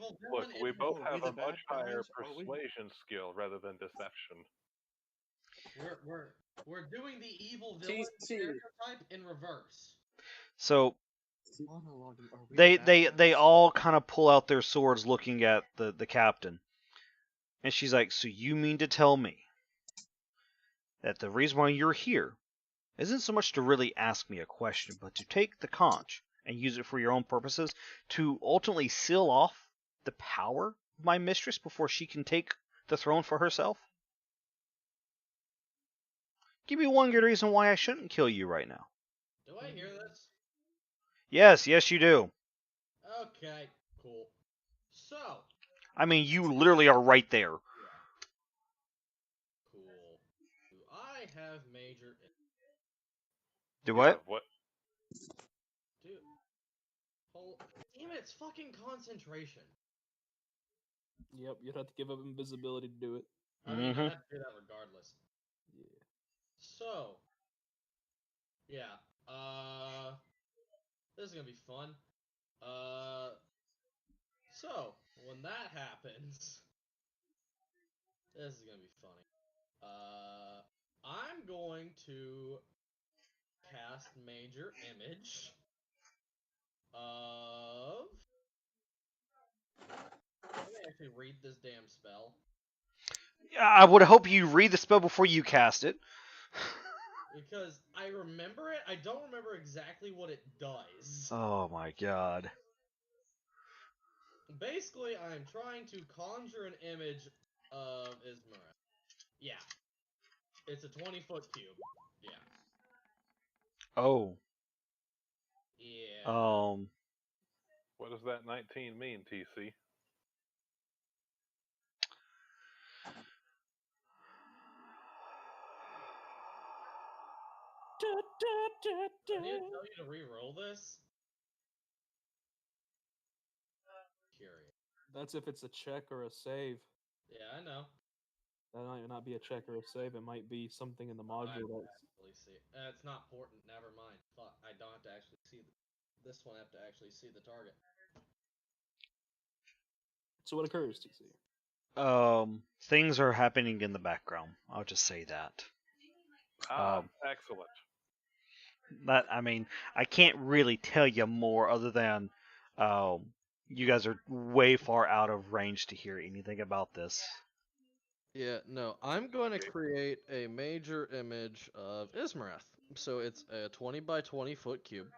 we both have a much higher persuasion skill rather than deception. We're doing the evil villain stereotype in reverse. So Monologuing. Are we they all kind of pull out their swords, looking at the captain, and she's like, "So you mean to tell me that the reason why you're here isn't so much to really ask me a question, but to take the conch and use it for your own purposes, to ultimately seal off the power of my mistress before she can take the throne for herself? Give me one good reason why I shouldn't kill you right now." Do I hear this? Yes, you do. Okay, cool. So, I mean, you literally are right there. cool. Do I have major... Do You what? have what? Dude. Damn it, it's fucking concentration. Yep, you'd have to give up invisibility to do it. I mean, I have to do that regardless. Yeah. So, yeah. This is gonna be fun. So, when that happens, this is gonna be funny. I'm going to cast Major Image of... Let me actually read this damn spell. I would hope you read the spell before you cast it. Because I remember it, I don't remember exactly what it does. Oh my god. Basically, I'm trying to conjure an image of Ismareth. Yeah. It's a 20-foot cube. Yeah. Oh. Yeah. What does that 19 mean, TC? I need to tell you to re-roll this? Curious. That's if it's a check or a save. Yeah, I know. That might not be a check or a save. It might be something in the I have module to that's... actually see. It's not important. Never mind. Fuck. I don't have to actually see this one. I have to actually see the target. So what occurs, TC? Things are happening in the background. I'll just say that. Excellent. I mean, I can't really tell you more other than, you guys are way far out of range to hear anything about this. Yeah, no. I'm going to create a major image of Ismareth. So it's a 20 by 20 foot cube.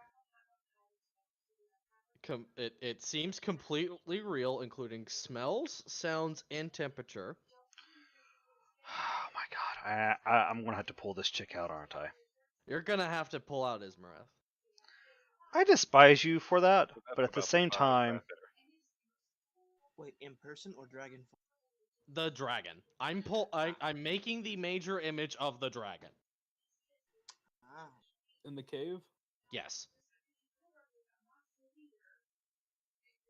It seems completely real, including smells, sounds, and temperature. Oh my god. I'm gonna have to pull this chick out, aren't I? You're gonna have to pull out Ismareth. I despise you for that, So that's but at the about same size time, right there. Wait, in person or dragon? The dragon. I'm making the major image of the dragon. Ah. In the cave? Yes.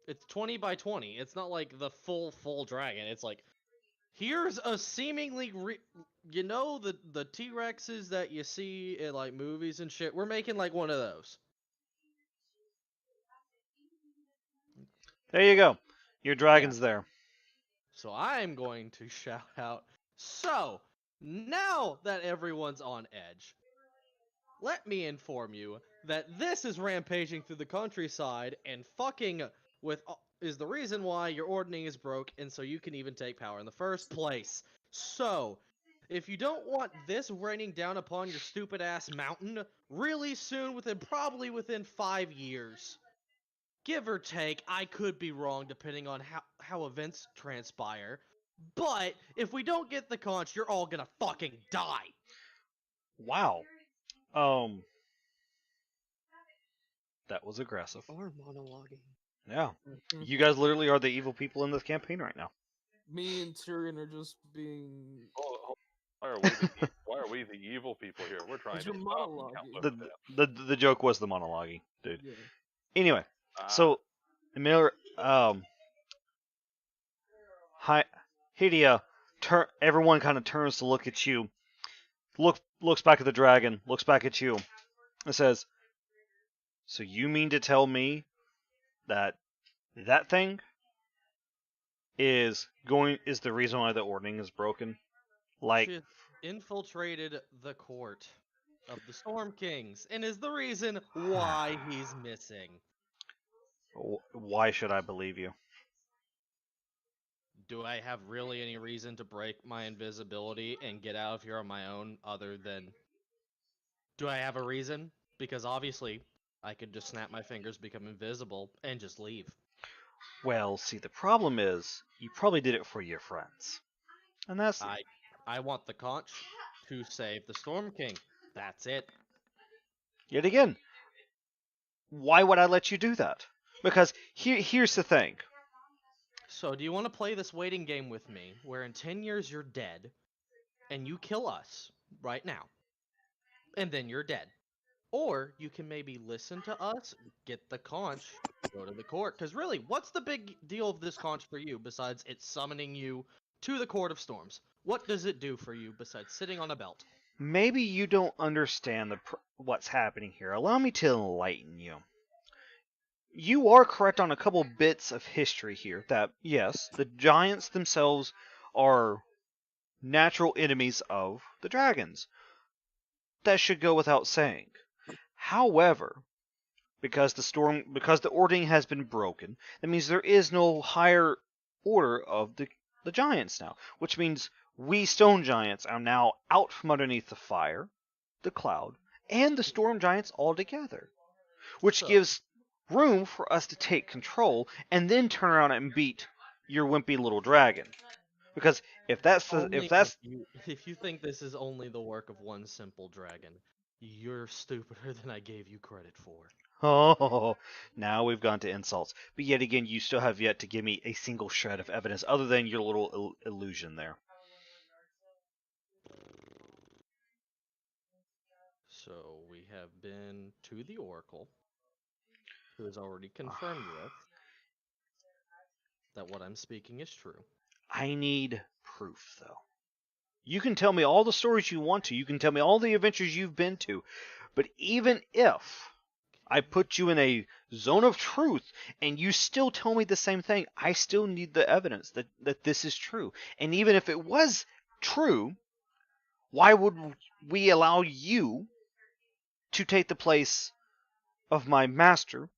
It's 20 by 20. It's not like the full dragon. It's like, here's a seemingly you know the T-Rexes that you see in like movies and shit. We're making like one of those. there you go. Your dragon's there. So I'm going to shout out. So now that everyone's on edge, let me inform you that this is rampaging through the countryside and fucking with is the reason why your ordning is broke and so you can even take power in the first place. So, if you don't want this raining down upon your stupid ass mountain really soon, probably within 5 years, give or take, I could be wrong depending on how events transpire. But if we don't get the conch, you're all gonna fucking die. Wow. That was aggressive. Or monologuing. Yeah. Mhm. You guys literally are the evil people in this campaign right now. Me and Turen are just being. Why are we the evil people here? We're trying to You're stop monologuing. The, Councilor the joke was the monologue, dude. Yeah. Anyway, Ah, so Miller, hi, Hidia, everyone kind of turns to look at you. Looks back at the dragon. Looks back at you. And says, "So you mean to tell me that that thing is the reason why the ordning is broken? Like, She has infiltrated the court of the Storm Kings and is the reason why he's missing. why should I believe you? Do I have really any reason to break my invisibility and get out of here on my own other than. Do I have a reason? Because obviously, I could just snap my fingers, become invisible, and just leave. Well, see, the problem is you probably did it for your friends, and that's I want the conch to save the Storm King. That's it. yet again. Why would I let you do that? Because here's the thing. So, do you want to play this waiting game with me, where in 10 years you're dead, and you kill us right now, and then you're dead? Or you can maybe listen to us, get the conch, go to the court. Because really, what's the big deal of this conch for you besides it summoning you to the Court of Storms? What does it do for you besides sitting on a belt? Maybe you don't understand what's happening here. Allow me to enlighten you. You are correct on a couple bits of history here. That yes, the giants themselves are natural enemies of the dragons. That should go without saying. However, because the ordering has been broken, that means there is no higher order of the giants now, which means we stone giants are now out from underneath the fire, the cloud, and the storm giants all together, which So, gives room for us to take control and then turn around and beat your wimpy little dragon. Because if only that's if you think this is only the work of one simple dragon, you're stupider than I gave you credit for. oh, now we've gone to insults. But yet again, you still have yet to give me a single shred of evidence other than your little illusion there. So we have been to the Oracle, who has already confirmed with that what I'm speaking is true. I need proof, though. You can tell me all the stories you want to. You can tell me all the adventures you've been to. But even if I put you in a zone of truth and you still tell me the same thing, I still need the evidence that this is true. And even if it was true, why would we allow you to take the place of my master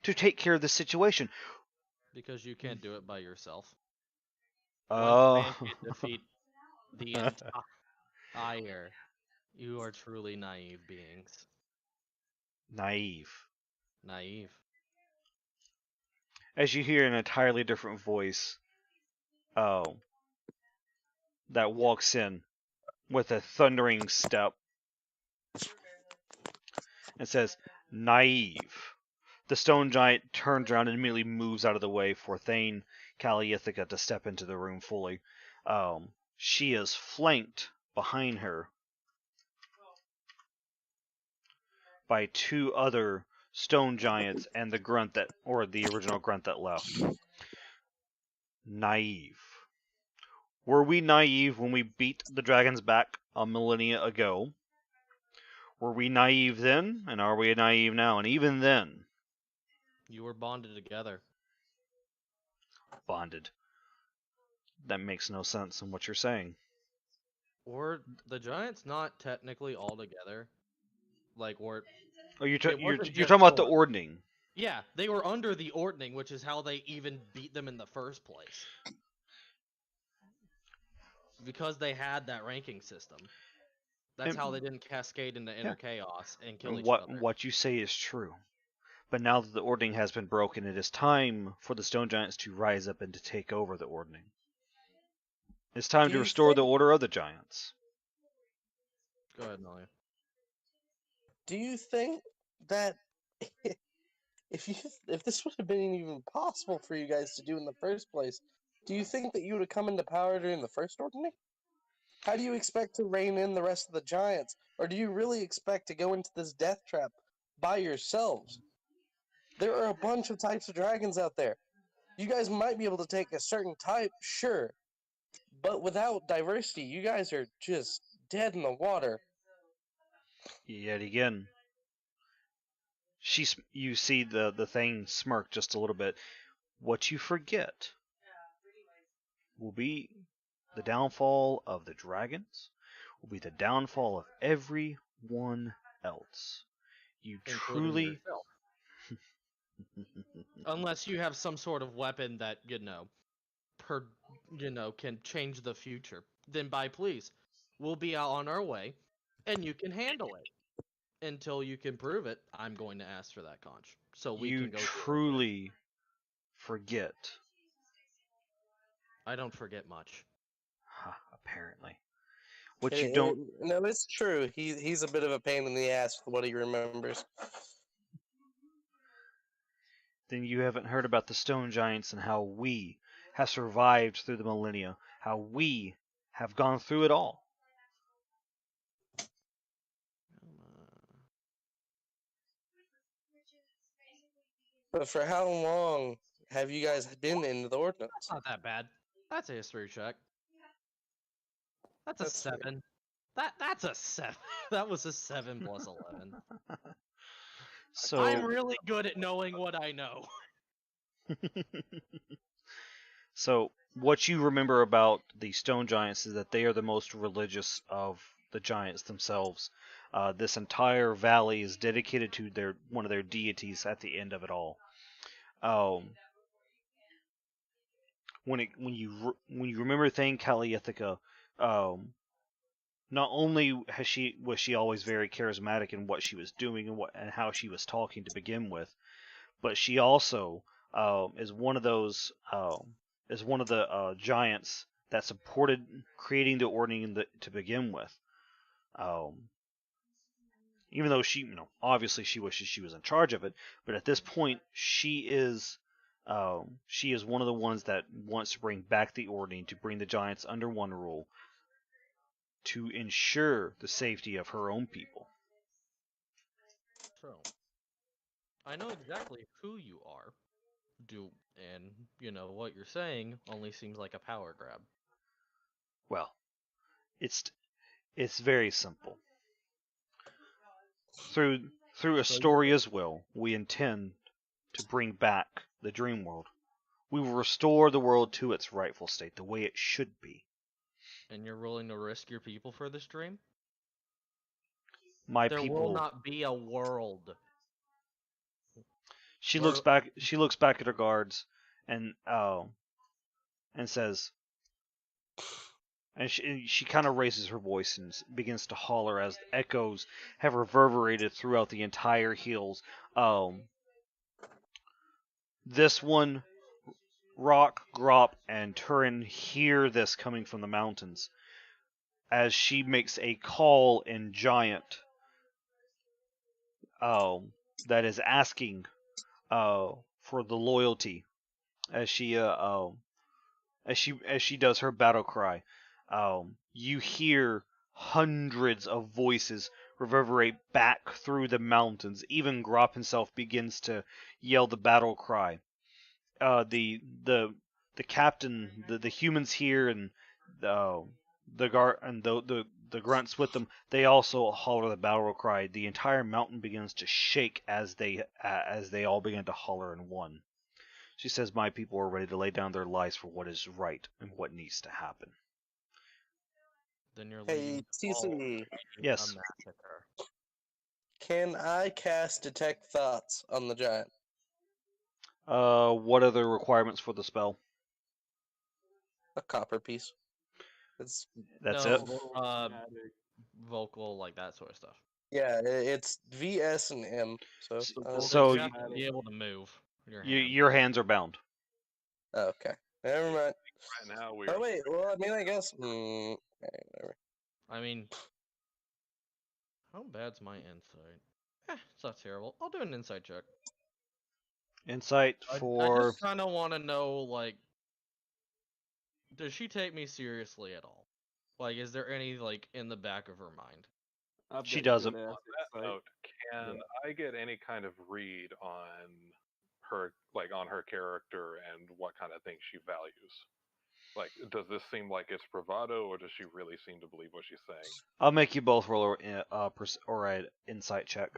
to take care of the situation? Because you can't do it by yourself. One Oh. man can't defeat the entire. You are truly naive beings. Naive. Naive. As you hear an entirely different voice, oh, that walks in with a thundering step and says, "Naive." The stone giant turns around and immediately moves out of the way for Thane Caliithica to step into the room fully. She is flanked behind her by two other stone giants and the original grunt that left. Naive. Were we naive when we beat the dragons back a millennia ago? Were we naive then, and are we naive now? And even then, You were bonded together. bonded. That makes no sense in what you're saying. Or the Giants not technically all together. Like, or Oh, you're it wasn't talking just about the Storm. ordning. Yeah, they were under the ordning, which is how they even beat them in the first place. Because they had that ranking system. That's how they didn't cascade into inner chaos and kill each other. What you say is true. But now that the ordning has been broken, it is time for the stone giants to rise up and to take over the ordning. It's time Do to you restore the think- order of the giants. Go ahead, Nalia. Do you think that if this would have been even possible for you guys to do in the first place, do you think that you would have come into power during the first Ordinary? How do you expect to rein in the rest of the giants? Or do you really expect to go into this death trap by yourselves? There are a bunch of types of dragons out there. You guys might be able to take a certain type, sure, but without diversity, you guys are just dead in the water. Yet again, you see the thing smirk just a little bit. What you forget will be the downfall of the dragons, will be the downfall of everyone else. You including truly. yourself. Unless you have some sort of weapon that, can change the future. Then by please, we'll be out on our way, and you can handle it. Until you can prove it, I'm going to ask for that conch. So we You can go truly forget. I don't forget much. Apparently. What you don't. No, it's true. He's a bit of a pain in the ass with what he remembers. Then you haven't heard about the stone giants and how we have survived through the millennia, how we have gone through it all. But for how long have you guys been in the Ordinance? That's not that bad. That's a history check. That's a 7. That's a 7. That was a 7 plus 11. So I'm really good at knowing what I know. So what you remember about the stone giants is that they are the most religious of the giants themselves. This entire valley is dedicated to one of their deities at the end of it all. When you remember Thane Caliethica, not only was she always very charismatic in what she was doing and how she was talking to begin with, but she also is one of those is one of the giants that supported creating the ordning to begin with. Even though obviously she wishes she was in charge of it, but at this point she is one of the ones that wants to bring back the ordning, to bring the giants under one rule, to ensure the safety of her own people. So, I know exactly who you are. And what you're saying only seems like a power grab. Well, it's very simple. Through a story as well, we intend to bring back the dream world. We will restore the world to its rightful state, the way it should be. And you're willing to risk your people for this dream? My there people will not be a world. She looks back at her guards and says, and she kind of raises her voice and begins to holler as echoes have reverberated throughout the entire hills. This one, Rock, Grop, and Turen hear this coming from the mountains as she makes a call in Giant that is asking for the loyalty as she does her battle cry. You hear hundreds of voices reverberate back through the mountains. Even Grop himself begins to yell the battle cry. The captain, the humans here, and the grunts with them, they also holler the battle cry. The entire mountain begins to shake as they all begin to holler in one. She says, "My people are ready to lay down their lives for what is right and what needs to happen." Then you're Hey, TC. Yes. A massacre. Can I cast Detect Thoughts on the giant? What are the requirements for the spell? A copper piece. That's it. Vocal, like that sort of stuff. Yeah, it's V, S, and M. So you have to be able to move your hands are bound. Okay, never mind. Right now we. Oh wait, well, I mean, I guess. Whatever. I mean, how bad's my insight? It's not terrible. I'll do an insight check. Insight I for just kind of want to know, like, does she take me seriously at all? Like, is there any, like, in the back of her mind? I've She got doesn't. good ass On that insight. note, can I get any kind of read on her, like on her character and what kind of things she values? Like, does this seem like it's bravado, or does she really seem to believe what she's saying? I'll make you both roll a insight check.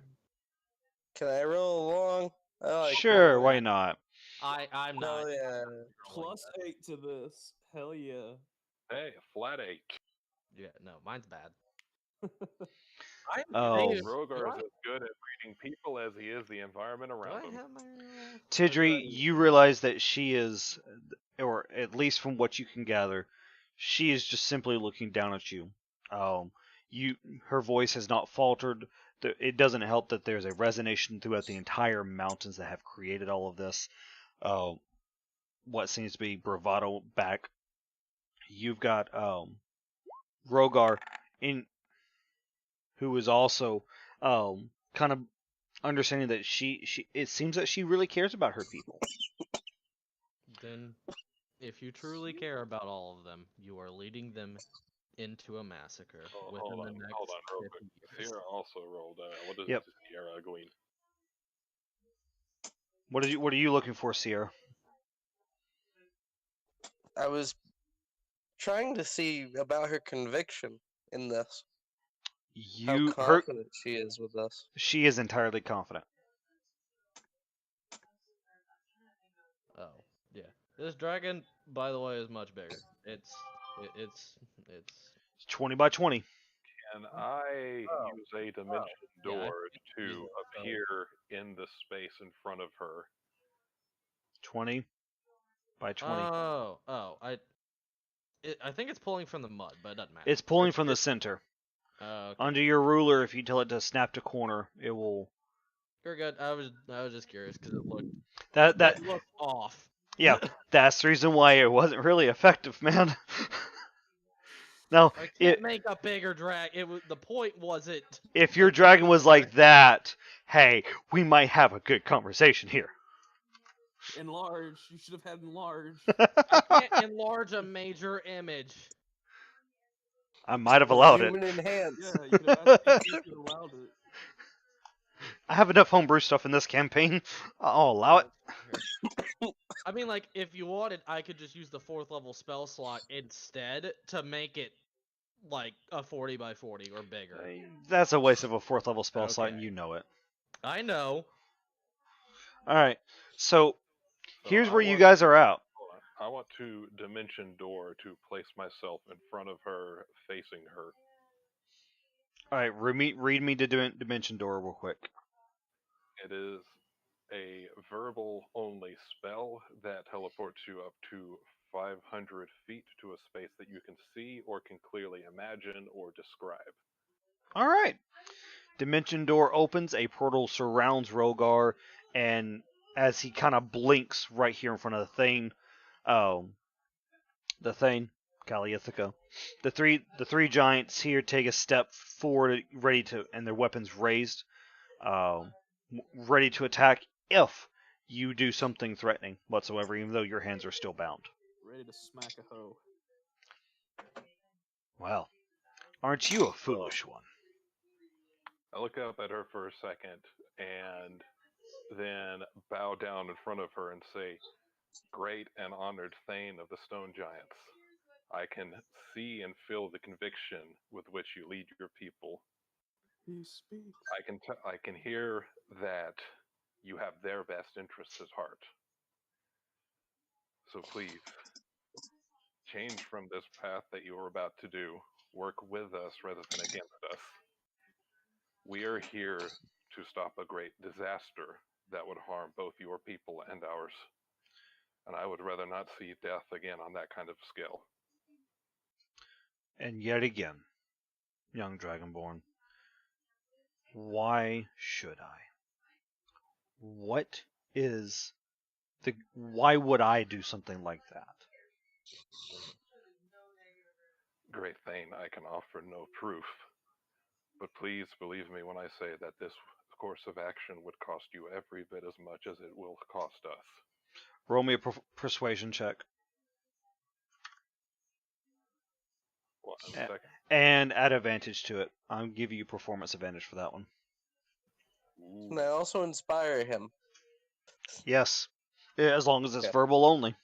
Can I roll along? I like Sure, rolling. why not? I'm not. Hell yeah. Plus 8 to this. Hell yeah. Hey, a flat 8. Yeah, no, mine's bad. Oh, Rhogar is as good at reading people as he is the environment Do around I him. have my roll? Tidre, you realize that she is, or at least from what you can gather, she is just simply looking down at you. Um, her voice has not faltered. It doesn't help that there's a resonation throughout the entire mountains that have created all of this. What seems to be bravado back. You've got Rhogar in, who is also kind of understanding that she it seems that she really cares about her people. Then, if you truly care about all of them, you are leading them into a massacre Oh, within the next hold on, real 50 quick. years. Sierra also rolled. What does Yep. Sierra going? What are you looking for, Sierra? I was trying to see about her conviction in this. How Her confident she is with us. she is entirely confident. Oh, yeah. This dragon, by the way, is much bigger. It's 20 by 20. Can I use a dimension yeah, I door think to use it, so- appear in the space in front of her? 20 by 20. I think it's pulling from the mud, but it doesn't matter. It's pulling from the center. Okay. Under your ruler, if you tell it to snap to corner, it will. You're good. I was just curious because it looked That it looked off. yeah, that's the reason why it wasn't really effective, man. Now, I can't make a bigger drag. The point wasn't. if your dragon was like that, hey, we might have a good conversation here. Enlarge. You should have had enlarge. I can't enlarge a major image. I might have allowed it. Human enhance. Yeah, you could have asked if you could allowed it. I have enough homebrew stuff in this campaign. I'll allow it. I mean, like, if you wanted, I could just use the 4th level spell slot instead to make it like a 40 by 40 or bigger. That's a waste of a 4th level spell slot, Okay. and you know it. I know. Alright, so here's I where you want guys are out. Hold on. I want to dimension door to place myself in front of her, facing her. Alright, read me the dimension door real quick. It is a verbal only spell that teleports you up to 500 feet to a space that you can see or can clearly imagine or describe. Alright. Dimension door opens, a portal surrounds Rhogar, and as he kind of blinks right here in front of the thing, Kaliithica, the three giants here take a step forward, ready to, and their weapons raised, ready to attack if you do something threatening whatsoever, even though your hands are still bound. Ready to smack a hoe. Well, aren't you a foolish one? I look up at her for a second and then bow down in front of her and say, "Great and honored Thane of the Stone Giants, I can see and feel the conviction with which you lead your people. He speaks. I can hear that you have their best interests at heart. So please, change from this path that you are about to do. Work with us rather than against us. We are here to stop a great disaster that would harm both your people and ours. And I would rather not see death again on that kind of scale." And yet again, young Dragonborn, why should I? What is why would I do something like that? Great Thane, I can offer no proof. But please believe me when I say that this course of action would cost you every bit as much as it will cost us. Roll me a persuasion check. 1 Eh. second. And add advantage to it. I'll give you performance advantage for that one. Ooh. Can I also inspire him? Yes. Yeah, as long as it's Okay. verbal only.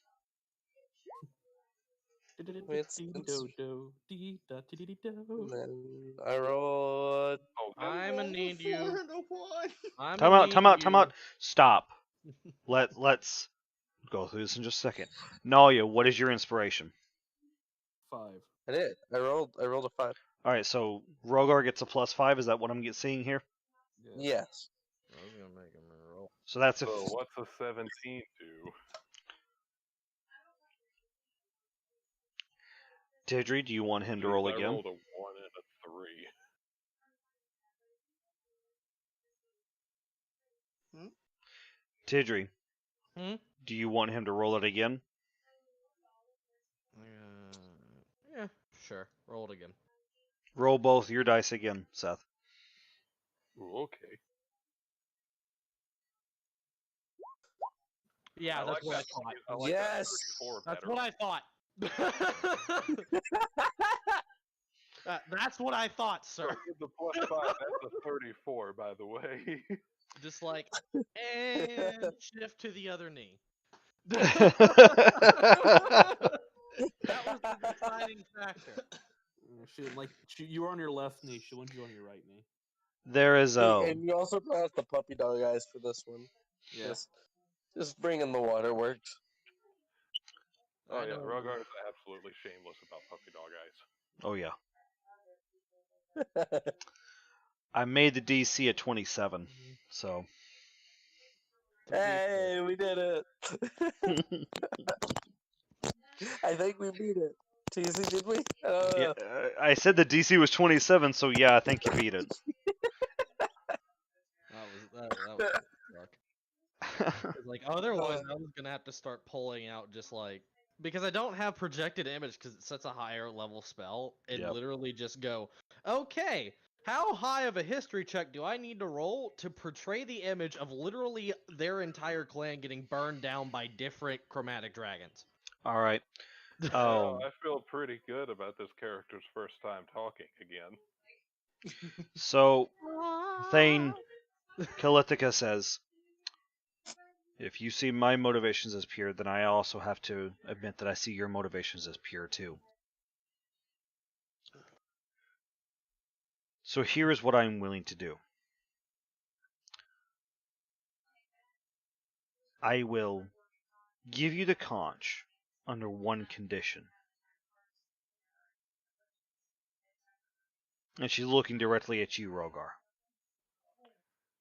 It's- Do, do, do, dee, da, dee, dee, do. And then I rolled. Oh, I'm gonna need you. I'm Time gonna out, time need out, time you- out. Stop. Let's go through this in just a second. Nalia, what is your inspiration? 5. I did. I rolled a 5. Alright, so Rhogar gets a +5, is that what I'm seeing here? Yes. I was gonna make him roll. So that's if so what's a 17 do? Tidre, do you want him to roll I again? rolled a 1 and a 3. Tidre, Hmm? do you want him to roll it again? Yeah, sure. Roll it again. Roll both your dice again, Seth. Ooh, okay. Yeah, I that's like what that. I thought. I like Yes! that 34 That's better. what I thought. That's what I thought, So sir. with the +5, that's a 34, by the way. Just like, and shift to the other knee. That was the deciding factor. You were on your left knee. She wanted you on your right knee. There is And you also brought out the puppy dog eyes for this one. Yeah. Just bringing the water works. Oh I yeah, know. Rhogar is absolutely shameless about puppy dog eyes. Oh yeah. I made the DC at 27, so Hey, we did it! I think we beat it. TC, did we? yeah, I said the DC was 27, so yeah, I think you beat it. That was fuck. Like otherwise, I was gonna have to start pulling out just like because I don't have projected image because it's such a higher level spell. And Yep. literally just go, okay, how high of a history check do I need to roll to portray the image of literally their entire clan getting burned down by different chromatic dragons? All right. Well, I feel pretty good about this character's first time talking again. So Thane Kalithika says, if you see my motivations as pure, then I also have to admit that I see your motivations as pure too. So here is what I'm willing to do. I will give you the conch under one condition. And she's looking directly at you, Rhogar.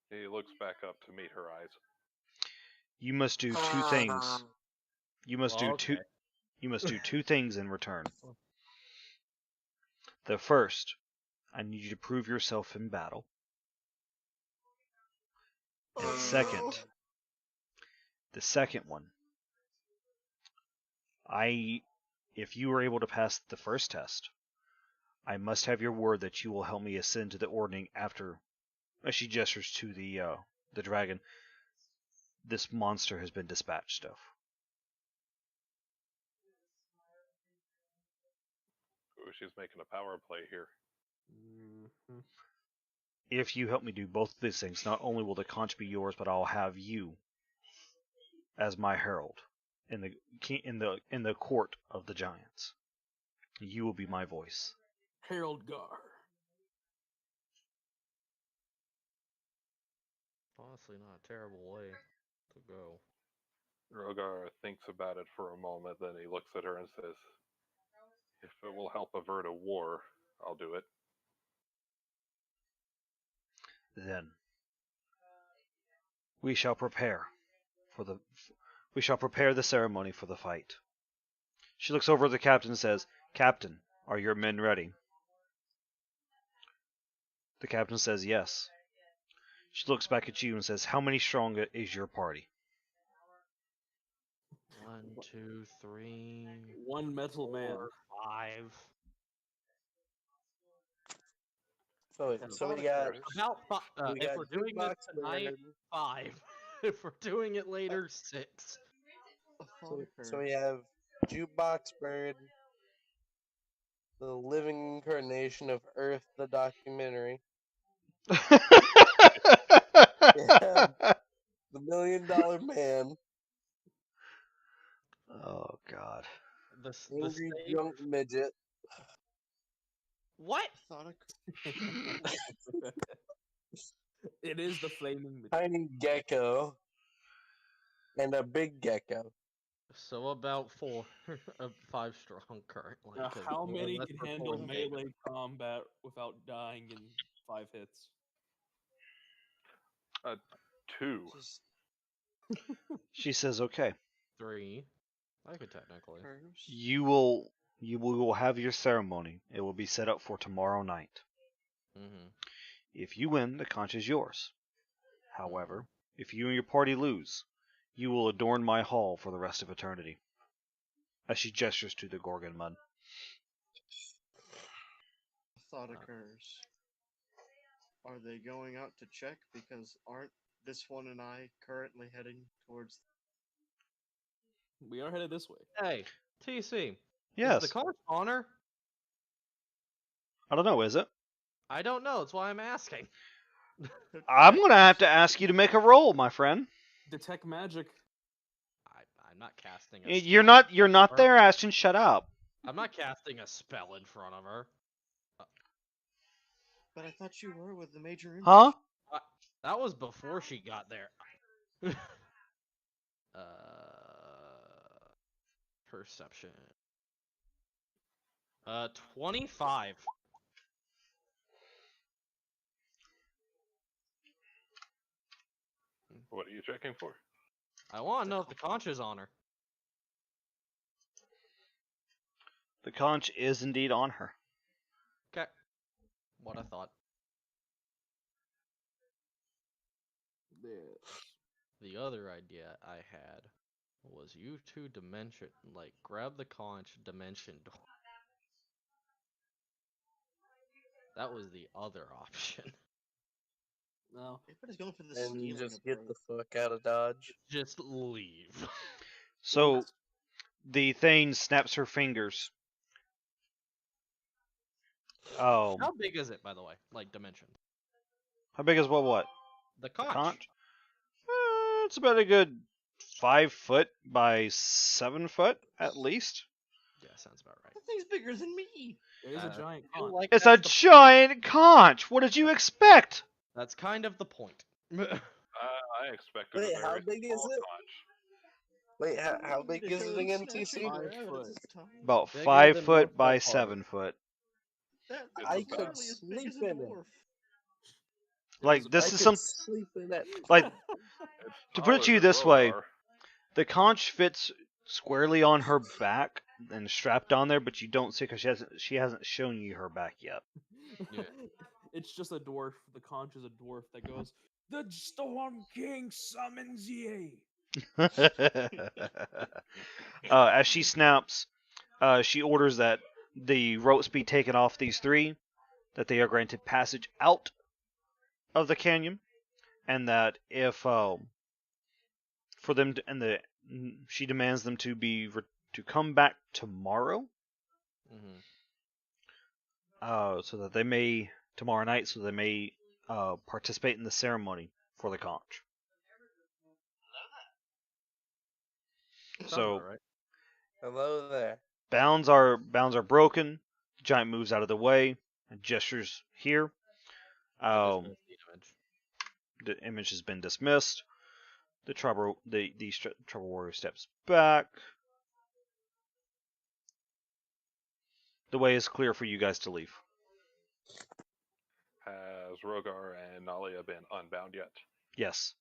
He looks back up to meet her eyes. You must do two things. You must Well, do okay. You must do two things in return. The first, I need you to prove yourself in battle. And the second one, if you are able to pass the first test, I must have your word that you will help me ascend to the ordning after, as she gestures to the dragon, this monster has been dispatched of. Ooh, she's making a power play here. Mm-hmm. If you help me do both of these things, not only will the conch be yours, but I'll have you as my herald in the court of the giants. You will be my voice. Harold Gar. Honestly, not a terrible way to go. Rhogar thinks about it for a moment, then he looks at her and says, if it will help avert a war, I'll do it. Then we shall prepare the ceremony for the fight. She looks over at the captain and says, Captain, are your men ready? The captain says yes. She looks back at you and says, how many strong is your party? 1, 2, 3, One metal man. 4, 5. So we got about we if got we're doing this Jukebox tonight, Bird. 5. If we're doing it later, 6. A thought So occurred. we have Jukebox Bird, the living incarnation of Earth, the documentary. Yeah, the $1 Million Man, Oh God. The Angry stage. Drunk Midget, What? A thought occurred. It is the flaming midget. Tiny Gecko, and a Big Gecko. So about 4, 5 strong currently. Now, 'cause how more or many less can we're handle pulling melee combat without dying in 5 hits? 2. Just She says, "Okay, 3. I could technically. curves. you will have your ceremony. It will be set up for tomorrow night. Mm-hmm. If you win, the conch is yours. However, if you and your party lose, you will adorn my hall for the rest of eternity." As she gestures to the Gorgon mud. A thought occurs. Are they going out to check? Because aren't this one and I currently heading towards? We are headed this way. Hey, TC. Is Yes. the conch honor? I don't know, is it? I don't know. That's why I'm asking. I'm going to have to ask you to make a roll, my friend. Detect magic. I'm not casting a You're spell. not there, Ashton. Shut up. I'm not casting a spell in front of her. But I thought you were with the major image. Huh? That was before she got there. Perception. 25. What are you checking for? I want to know if the conch is on her. The conch is indeed on her. Okay. What I thought. The other idea I had was you two grab the conch dimension door. That was the other option. No. Everybody's going for the And stealing just get approach. the fuck out of Dodge. Just leave. So the thing snaps her fingers. How big is it, by the way? Like dimension. How big is what? The The conch. conch? It's about a good 5 foot by 7 foot at least. Yeah, sounds about right. That thing's bigger than me. It is a giant I feel conch. like It's a that's the- giant conch. What did you expect? That's kind of the point. I expected Wait, a how very big is small it? conch. Wait, how big is it again, Snatching TC? grab, 5 and foot. it's tiny. About Bigger 5 than foot most by of 7 foot. That's I It's could about- literally as big sleep as a in it. dwarf. Like It's this I is could some sleep in it. like It's to put it to taller you than this way. Rhogar. The conch fits squarely on her back and strapped on there, but you don't see because she hasn't shown you her back yet. Yeah. It's just a dwarf. The conch is a dwarf that goes, "The Storm King summons ye." As she snaps, she orders that the ropes be taken off these three, that they are granted passage out of the canyon, and that if for them to, and the she demands them to to come back tomorrow, Mm-hmm. so that they may tomorrow night, so they may participate in the ceremony for the conch. So right. Hello there. bounds are broken. The giant moves out of the way and gestures here. The image has been dismissed. The trouble warrior steps back. The way is clear for you guys to leave. Has Rhogar and Nalia been unbound yet? Yes.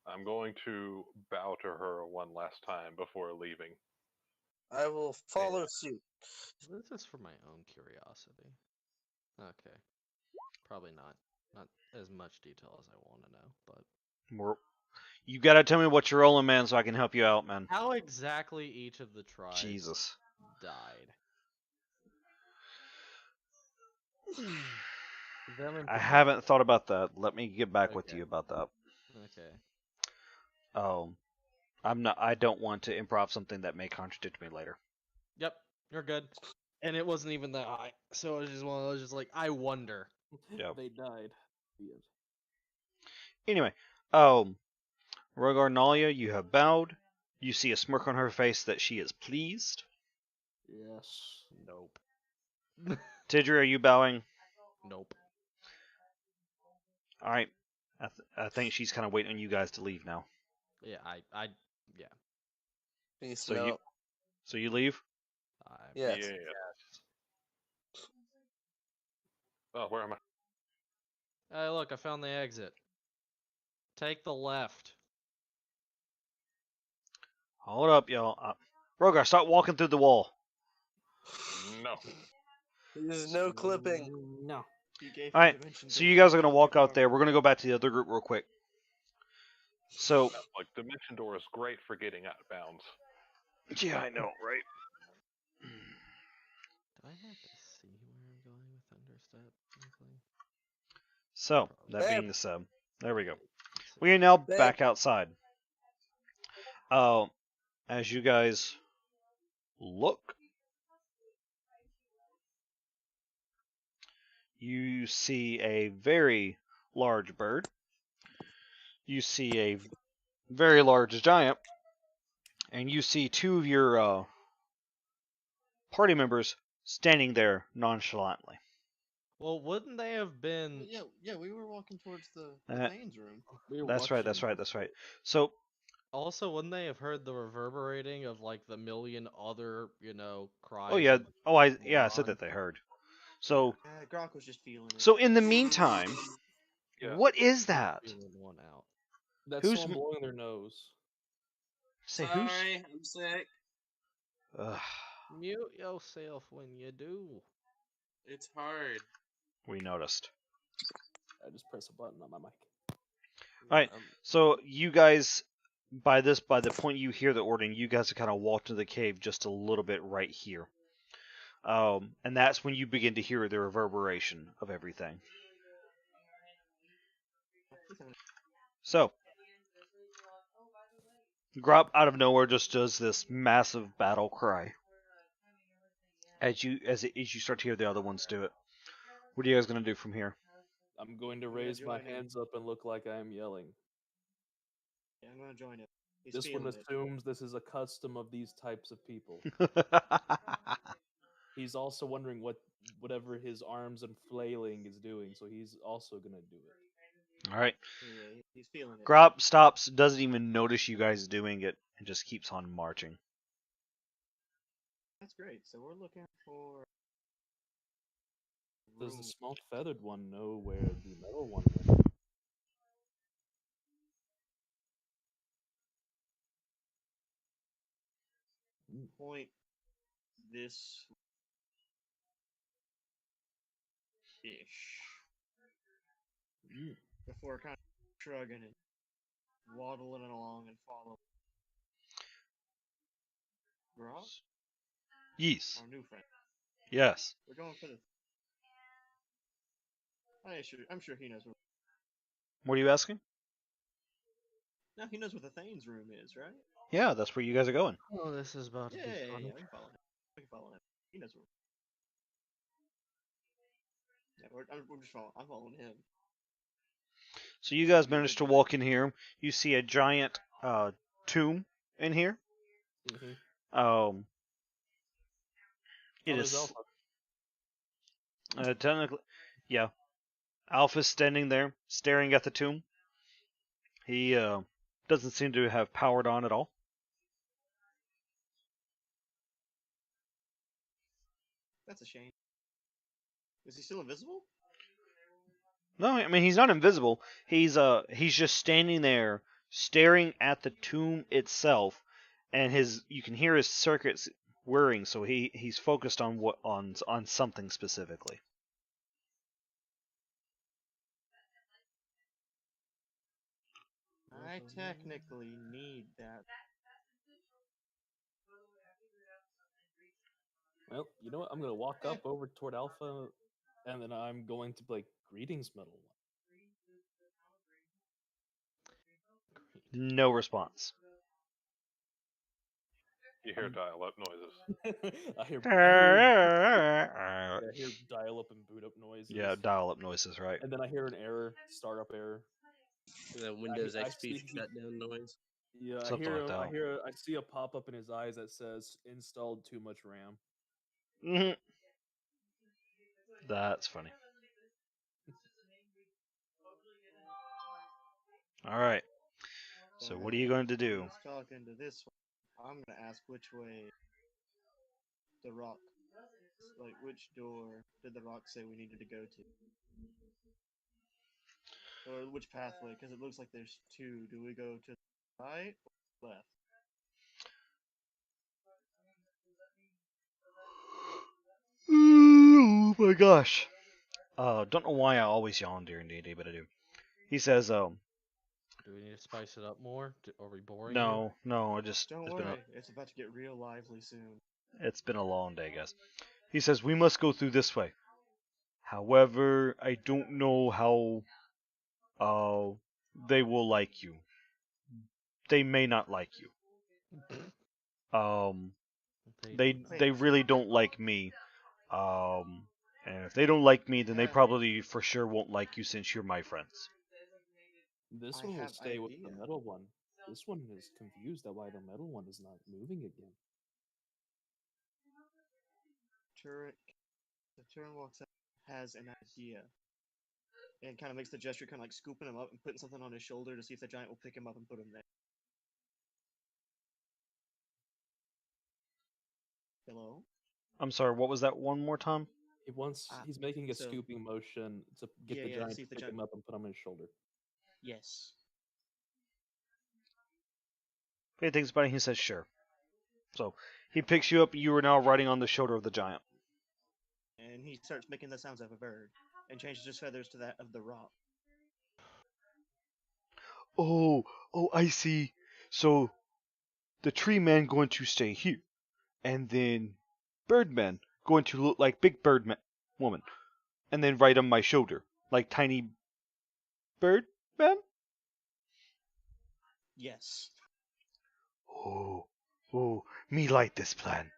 I'm going to bow to her one last time before leaving. I will follow suit. This is for my own curiosity. Okay. Probably not as much detail as I want to know, but You gotta tell me what you're rolling, man, so I can help you out, man. how exactly each of the tribes Jesus. died. Them and I haven't thought about that. Let me get back with Okay. you about that. Okay. I don't want to improv something that may contradict me later. Yep, you're good. And it wasn't even that high, so it was just one of those, just like, I wonder. Yep. They died. The end. Anyway, Rhogar Nalia, you have bowed. You see a smirk on her face that she is pleased. Yes. Nope. Tidre, are you bowing? Nope. All right. I think she's kind of waiting on you guys to leave now. Yeah, yeah. Peace So you, out. so you leave. Yes. Yeah. Oh, where am I? Hey, look, I found the exit. Take the left. Hold up, y'all. Rhogar, stop walking through the wall. No. There's no clipping. No. You gave All him right. dimension So door. you guys are He gonna dropped walk your out there. armor. We're gonna go back to the other group real quick. So Like, Dimension Door is great for getting out of bounds. yeah, I know, right? Do I have to see where I'm going with Thunderstep? Frankly? So that Babe. being the sub, there we go. We are now Babe. back outside. As you guys look, you see a very large bird. You see a very large giant, and you see two of your party members standing there nonchalantly. Well, wouldn't they have been... Yeah, we were walking towards the Uh, Thane's room. We were That's right. That's watching right. That's right. So Also, wouldn't they have heard the reverberating of, like, the million other, cries oh yeah. of... Oh I "Hold said on." that they heard. So Grok was just feeling it. so in the meantime, Yeah. what is that? Feeling one out. that's Who's someone blowing their nose. say who's? Sorry, I'm sick. Ugh, Mute yourself when you do. It's hard. we noticed. I just press a button on my mic. All right. So you guys, by the point you hear the ordering, you guys have kind of walked into the cave just a little bit right here. And that's when you begin to hear the reverberation of everything. So, Grop out of nowhere just does this massive battle cry. As you start to hear the other ones do it. What are you guys gonna do from here? I'm going to I'm gonna raise my join him. hands up and look like I am yelling. Yeah, I'm gonna join it. He's This one feeling it. assumes this is a custom of these types of people. He's also wondering what whatever his arms and flailing is doing, so he's also gonna do it. All right. Yeah, he's feeling it. Grop stops, doesn't even notice you guys doing it, and just keeps on marching. That's great. So we're looking for. Does the room. small feathered one know where the metal one went? Point this ish before kind of shrugging and waddling along and following. Grok, Yes. our new friend. Yes. We're going for the. I'm sure he knows where. What are you asking? No, he knows what the Thane's room is, right? Yeah, that's where you guys are going. Oh, this is about to Yeah, be yeah, fun. yeah. We can follow him. We can follow him. He knows where. Yeah, we're just following. I'm following him. So you guys managed to walk in here. You see a giant tomb in here. Mm-hmm. It there's is Alpha. technically, yeah. Alpha's standing there, staring at the tomb. He doesn't seem to have powered on at all. That's a shame. Is he still invisible? No, I mean he's not invisible. He's just standing there, staring at the tomb itself, and you can hear his circuits whirring. So he's focused on on something specifically. I technically need that. Well, you know what? I'm gonna walk up over toward Alpha And then I'm going to play Greetings, Metal No response. You hear I'm- dial-up noises. I hear Yeah, dial-up and boot-up noises. dial-up noises, right? And then I hear an error, startup error. The Windows I XP see- shutdown noise. Yeah, Something like that. I see a pop-up in his eyes that says "installed too much RAM." Mhm. That's funny. All right. So what are you going to do? He's talking to this one. I'm gonna ask which way the rock, like which door did the rock say we needed to go to, or which pathway? Because it looks like there's two. Do we go to the right or left? Oh my gosh. Don't know why I always yawn during D&D, but I do. He says, Do we need to spice it up more? Are we boring you? no, I just Don't worry, it's about to get real lively soon. it's been a long day, guys. He says we must go through this way. However, I don't know how they will like you. They may not like you. They really don't like me. And if they don't like me, then they Yeah. probably for sure won't like you since you're my friends. This I one will have stay with the idea. metal one. This one is confused at why the metal one is not moving again. The Turen walks out, has an idea, and kind of makes the gesture, kind of like scooping him up and putting something on his shoulder to see if the giant will pick him up and put him there. Hello? I'm sorry, what was that one more time? He's making a so- scooping motion to get the Yeah, giant see to if the pick giant- him up and put him on his shoulder. Yes. If he thinks about it, he says sure. So he picks you up. You are now riding on the shoulder of the giant. And he starts making the sounds of a bird, and changes his feathers to that of the rock. Oh, I see. So the tree man going to stay here, and then Birdman going to look like Big Bird woman, and then ride on my shoulder like Tiny Birdman. Yes. Oh, me like this plan.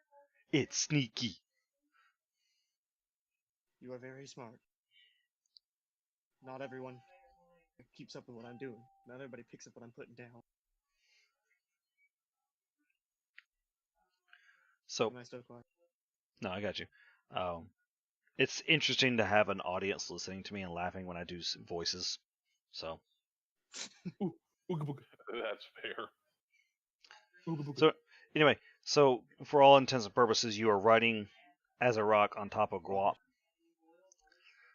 It's sneaky. You are very smart. Not everyone keeps up with what I'm doing. Not everybody picks up what I'm putting down. So Am I still quiet? no, I got you. It's interesting to have an audience listening to me and laughing when I do voices. So That's fair. So anyway, so for all intents and purposes, you are riding as a rock on top of Guap.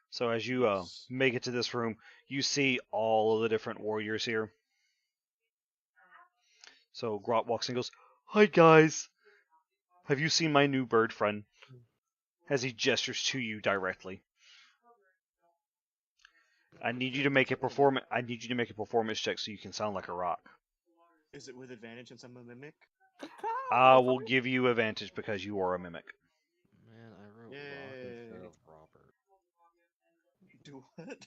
So as you make it to this room, you see all of the different warriors here. So Guap walks in and goes, "Hi guys, have you seen my new bird friend?" As he gestures to you directly. I need you to make a performance check so you can sound like a rock. Is it with advantage since I'm a mimic? I will give you advantage because you are a mimic. Man, I wrote Yay. Rock instead of Robert. Do what?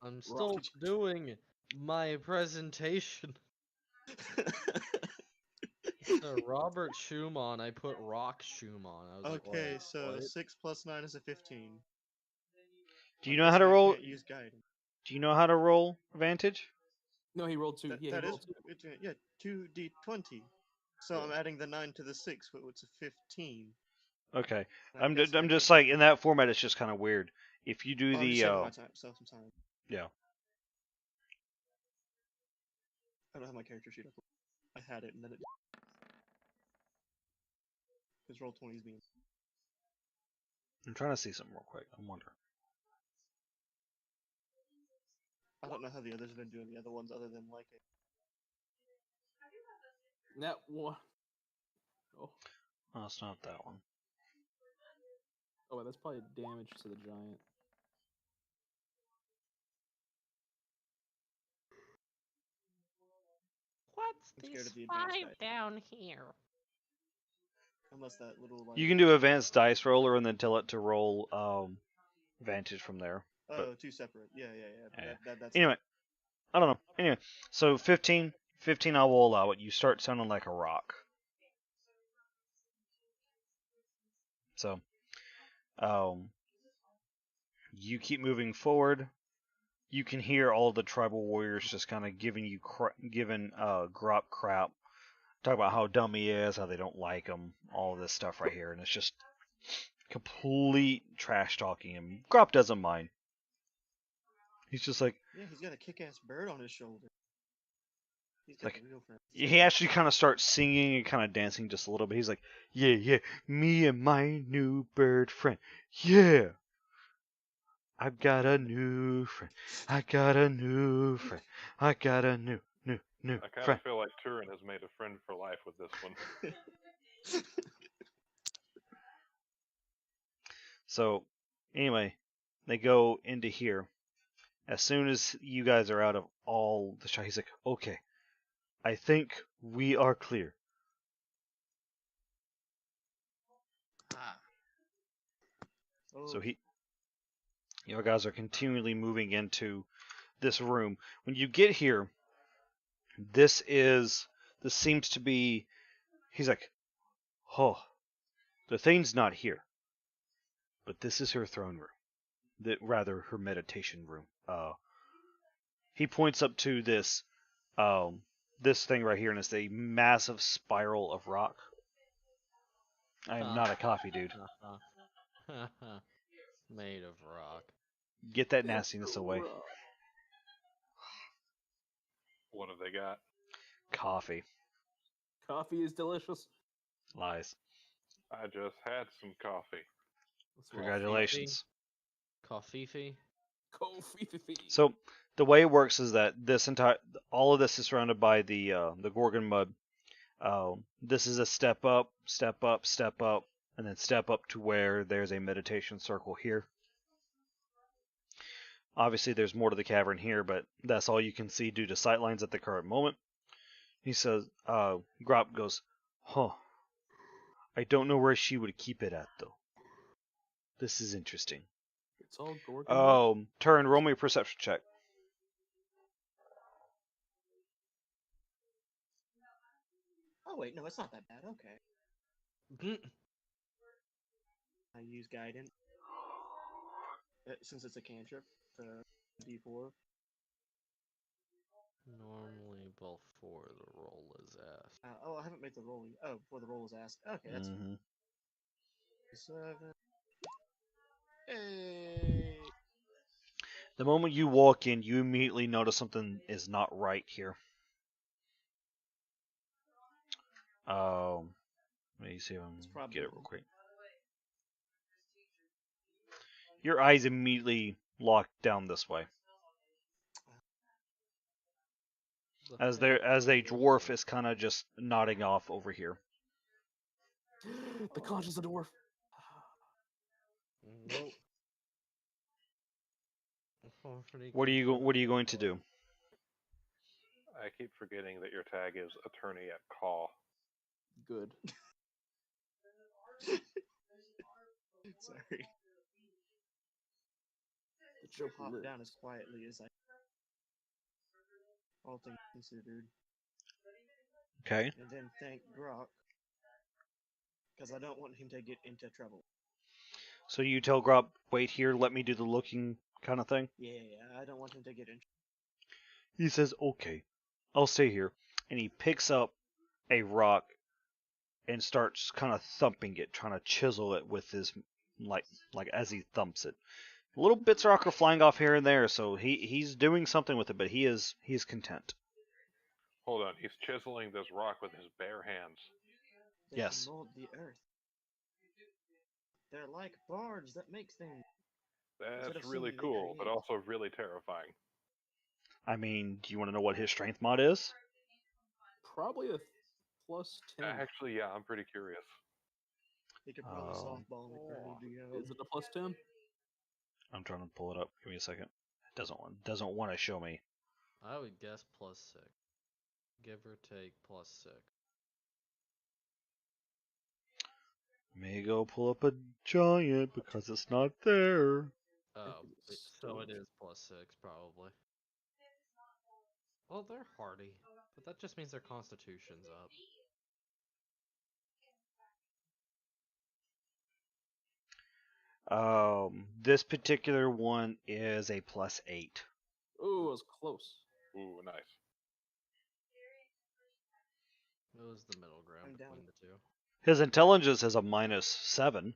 I'm still doing my presentation. Robert Schumann, I put Rock Schumann. I was Okay, like, so what? 6 plus 9 is a 15. Do you know how to I roll? can't use guidance. Do you know how to roll advantage? No, he rolled two. That, Yeah, that he is, rolled two. 2d20. So I'm adding the 9 to the 6, so it's a 15. Okay, I guess I I'm just can't- like in that format. It's just kind of weird. If you do I'm just the saving myself some time. yeah, I don't have my character sheet up. I had it and then it. Because roll 20 is being. I'm trying to see something real quick. I'm wondering. I don't know how the others have been doing the other ones other than like it. That one. Oh, Oh, it's not that one. oh, that's probably damage to the giant. What's I'm scared this of the advanced 5 dice. down here? Unless that little like. You can do advanced dice roller and then tell it to roll vantage from there. Oh, two separate. Yeah. Yeah. That's Anyway, I don't know. Anyway, so 15, I will allow it. You start sounding like a rock. So, you keep moving forward. You can hear all the tribal warriors just kind of giving Grop crap, talk about how dumb he is, how they don't like him, all this stuff right here, and it's just complete trash talking him. Grop doesn't mind. He's just like, yeah. He's got a kick-ass bird on his shoulder. He's got like, the real friend. he actually kind of starts singing and kind of dancing just a little bit. He's like, yeah, me and my new bird friend, yeah. I've got a new friend. I got a new friend. I got a new I kind friend. of feel like Turen has made a friend for life with this one. So, anyway, they go into here. As soon as you guys are out of all the shot, he's like, okay, I think we are clear. Ah. Oh. So you guys are continually moving into this room. When you get here, this seems to be, he's like, oh, the thing's not here, but this is her throne room. Rather, her meditation room. He points up to this thing right here, and it's a massive spiral of rock. I am not a coffee dude. Made of rock. Get that nastiness away. What have they got? Coffee. Coffee is delicious. Lies. I just had some coffee. Congratulations. Coffee. Coffee. So the way it works is that all of this is surrounded by the Gorgon mud. This is a step up, and then step up to where there's a meditation circle here. Obviously, there's more to the cavern here, but that's all you can see due to sightlines at the current moment. He says, Grop goes, huh. I don't know where she would keep it at, though. This is interesting. It's all Gorgon. Turen, roll me a perception check. Oh wait, no, it's not that bad. Okay. I use guidance since it's a cantrip. D4. Normally before the roll is asked. I haven't made the roll. Oh, before the roll is asked. Okay, that's 7. Hey. The moment you walk in, you immediately notice something is not right here. Let me see if I can get it real quick. Your eyes immediately lock down this way. As a dwarf is kind of just nodding off over here. The conch is a dwarf. Nope. What are you going to do? I keep forgetting that your tag is attorney at call. Good. Sorry. The joke Hop lives. down as quietly as I. All things considered. Okay. And then thank Grok. Because I don't want him to get into trouble. So you tell Grop, wait here, let me do the looking kind of thing? Yeah, I don't want him to get in. He says, okay, I'll stay here. And he picks up a rock and starts kind of thumping it, trying to chisel it with his, like as he thumps it. Little bits of rock are flying off here and there, so he's doing something with it, but he's content. Hold on, he's chiseling this rock with his bare hands. They Yes. can mold the earth. They're like bards that make things. That's really cool, but also really terrifying. I mean, do you want to know what his strength mod is? Probably a +10. Actually, yeah, I'm pretty curious. He could probably softball me for any Is it a +10? I'm trying to pull it up. Give me a second. It doesn't want to show me. I would guess +6. Give or take +6. May go pull up a giant because it's not there. Oh, it's so it still- is +6 probably. Well, they're hardy, but that just means their constitution's up. This particular one is a +8. Ooh, it was close. Ooh, nice. It was the middle ground I'm down. between the two. His intelligence is a -7.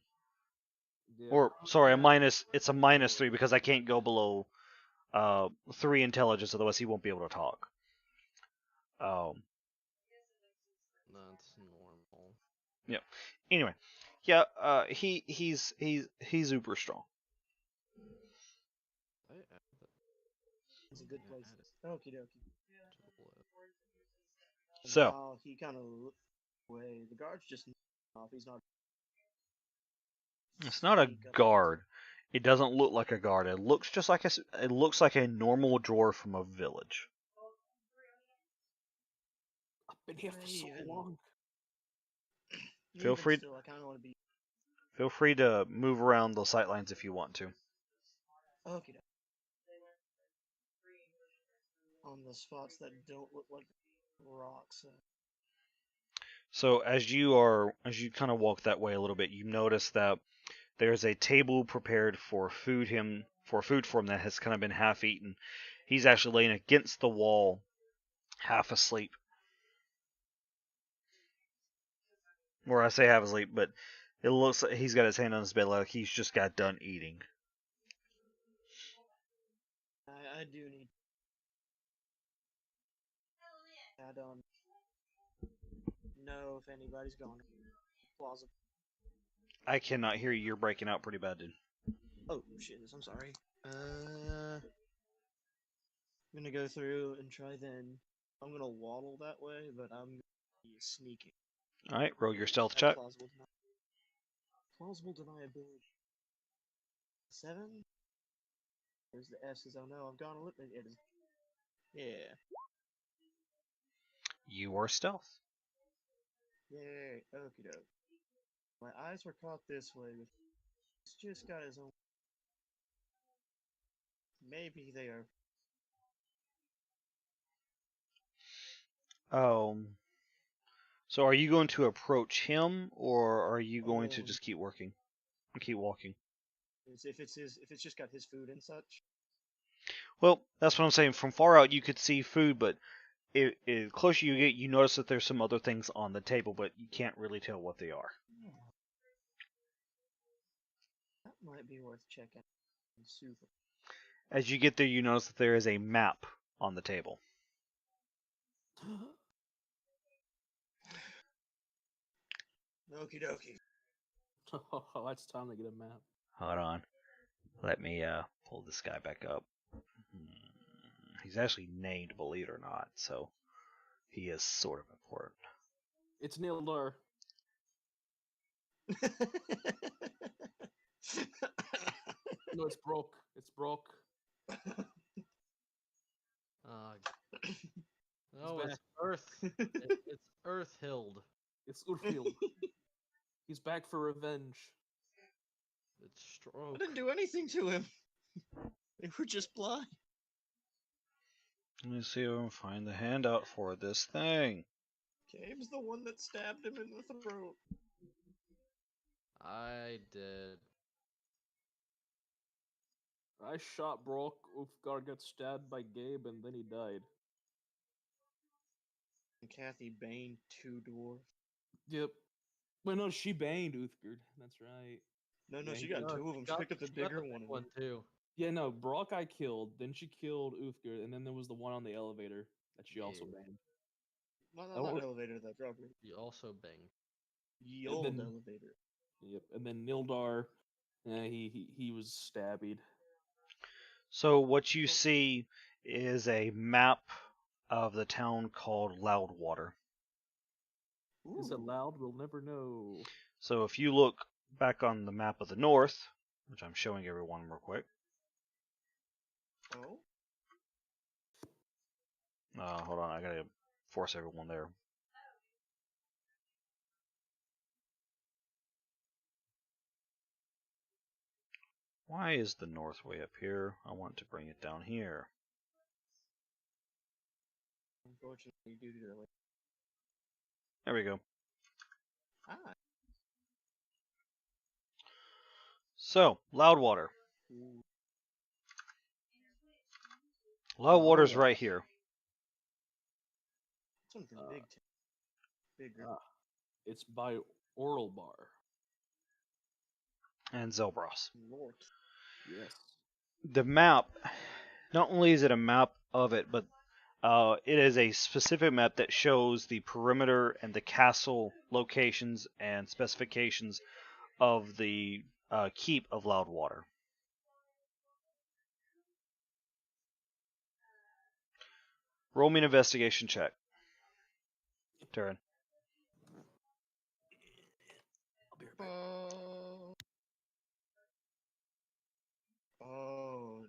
Yeah. Or sorry, it's a -3 because I can't go below 3 intelligence, otherwise he won't be able to talk. That's normal. Yeah. Anyway, yeah. He's uber strong. I add that It's a good I place. added Okie dokie. to the list. And So now he kind of looks away. The guard's just off. He's not. it's not a sneak up. guard. It doesn't look like a guard. It looks just like it looks like a normal drawer from a village. I've been here for so Even- long. Feel Even free- Still, I kind of want to be. Feel free to move around the sightlines if you want to. Okie dokie. On the spots that don't look like rocks. So as you kind of walk that way a little bit, you notice that there's a table prepared for food for him that has kind of been half eaten. He's actually laying against the wall, half asleep. Or I say half asleep, but it looks like he's got his hand on his bed like he's just got done eating. I do need. I don't know if anybody's gone. Plausible. I cannot hear you. You're breaking out pretty bad, dude. Oh shit! I'm sorry. I'm gonna go through and try then. I'm gonna waddle that way, but I'm gonna be sneaking. All right, roll your stealth At check. plausible deniability. 7? Where's the S's? Oh no, I've gone eliminated. Yeah. You are stealth. Yay. Okie doke. My eyes were caught this way, but he's just got his own. Maybe they are. So are you going to approach him, or are you going to Um, just keep working, keep walking? If it's just got his food and such. Well, that's what I'm saying. From far out, you could see food, but the closer you get, you notice that there's some other things on the table, but you can't really tell what they are. That might be worth checking. Super. As you get there, you notice that there is a map on the table. Okie dokie. Oh, it's time to get a map. Hold on. Let me pull this guy back up. He's actually named, believe it or not, so he is sort of important. It's Nildar. No, it's broke. It's broke. No, it's back. Earth. It's Earthhild. It's Urfield. He's back for revenge. It's I stroke. didn't do anything to him. They were just blind. Let me see if I can find the handout for this thing. Gabe's the one that stabbed him in the throat. I did. I shot Brock. Ulfgar got stabbed by Gabe, and then he died. And Kathy Bane, 2 dwarfs. Yep. Well, no, she banged Uthgard. That's right. No, Yeah, she he got did. 2 of them. She picked up the bigger one. Too. Yeah, no, Brock I killed. Then she killed Uthgard, and then there was the one on the elevator that she also Yeah. banged. Well, Oh, not wait. elevator, that drop room. You also bang. Ye old then- elevator. Yep. And then Nildar, he was stabbied. So what you see is a map of the town called Loudwater. Is it Ooh. loud? We'll never know. So if you look back on the map of the north, which I'm showing everyone real quick. Oh? Hold on, I gotta force everyone there. Why is the north way up here? I want to bring it down here. Unfortunately, due to the There we go. ah, So, Loudwater. ooh, Loudwater's yeah. right here. something bigger. It's by Oral Bar. And Zelbros. Lord. Yes. The map, not only is it a map of it, but it is a specific map that shows the perimeter and the castle locations and specifications of the keep of Loudwater. Roll me an investigation check, Turen. I'll be right back. Oh,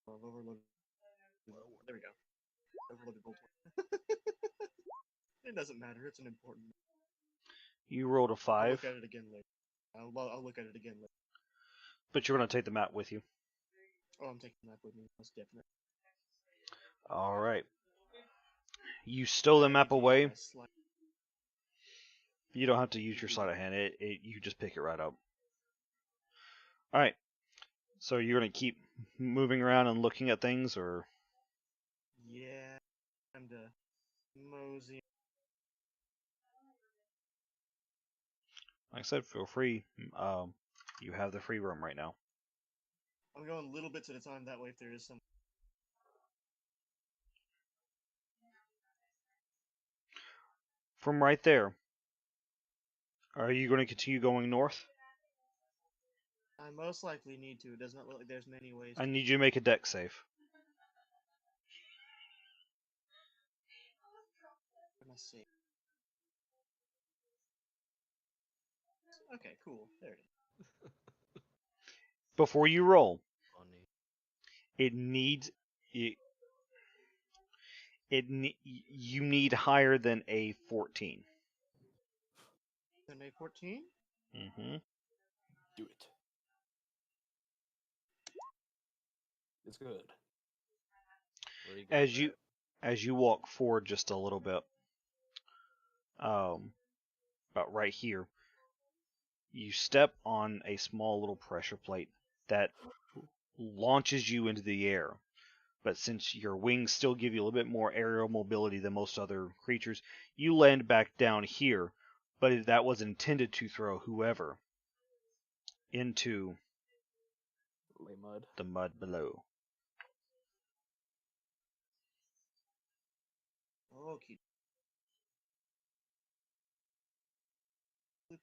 I've overloaded. There we go. Overloaded bolt. It doesn't matter. It's an important. You rolled a I'll 5, look at it again later. I'll look at it again later. but you're going to take the map with you. Oh, I'm taking that with me. Most definitely. All right. You stow the map away. You don't have to use your sleight of hand. You just pick it right up. All right. So you're going to keep moving around and looking at things, or? Yeah, time to mosey. Like I said, feel free. You have the free roam right now. I'm going little bits at a time. That way, if there is some. From right there, are you going to continue going north? I most likely need to. It does not look like there's many ways. I need you to make a deck save. Let's see. Okay, cool. There it is. Before you roll, Funny. it needs it, you need higher than a 14. Then a 14. Mm-hmm. Do it. It's good. Where are you going? As you walk forward just a little bit, about right here, you step on a small little pressure plate that launches you into the air. But since your wings still give you a little bit more aerial mobility than most other creatures, you land back down here. But that was intended to throw whoever into Lay mud. the mud below. Okay.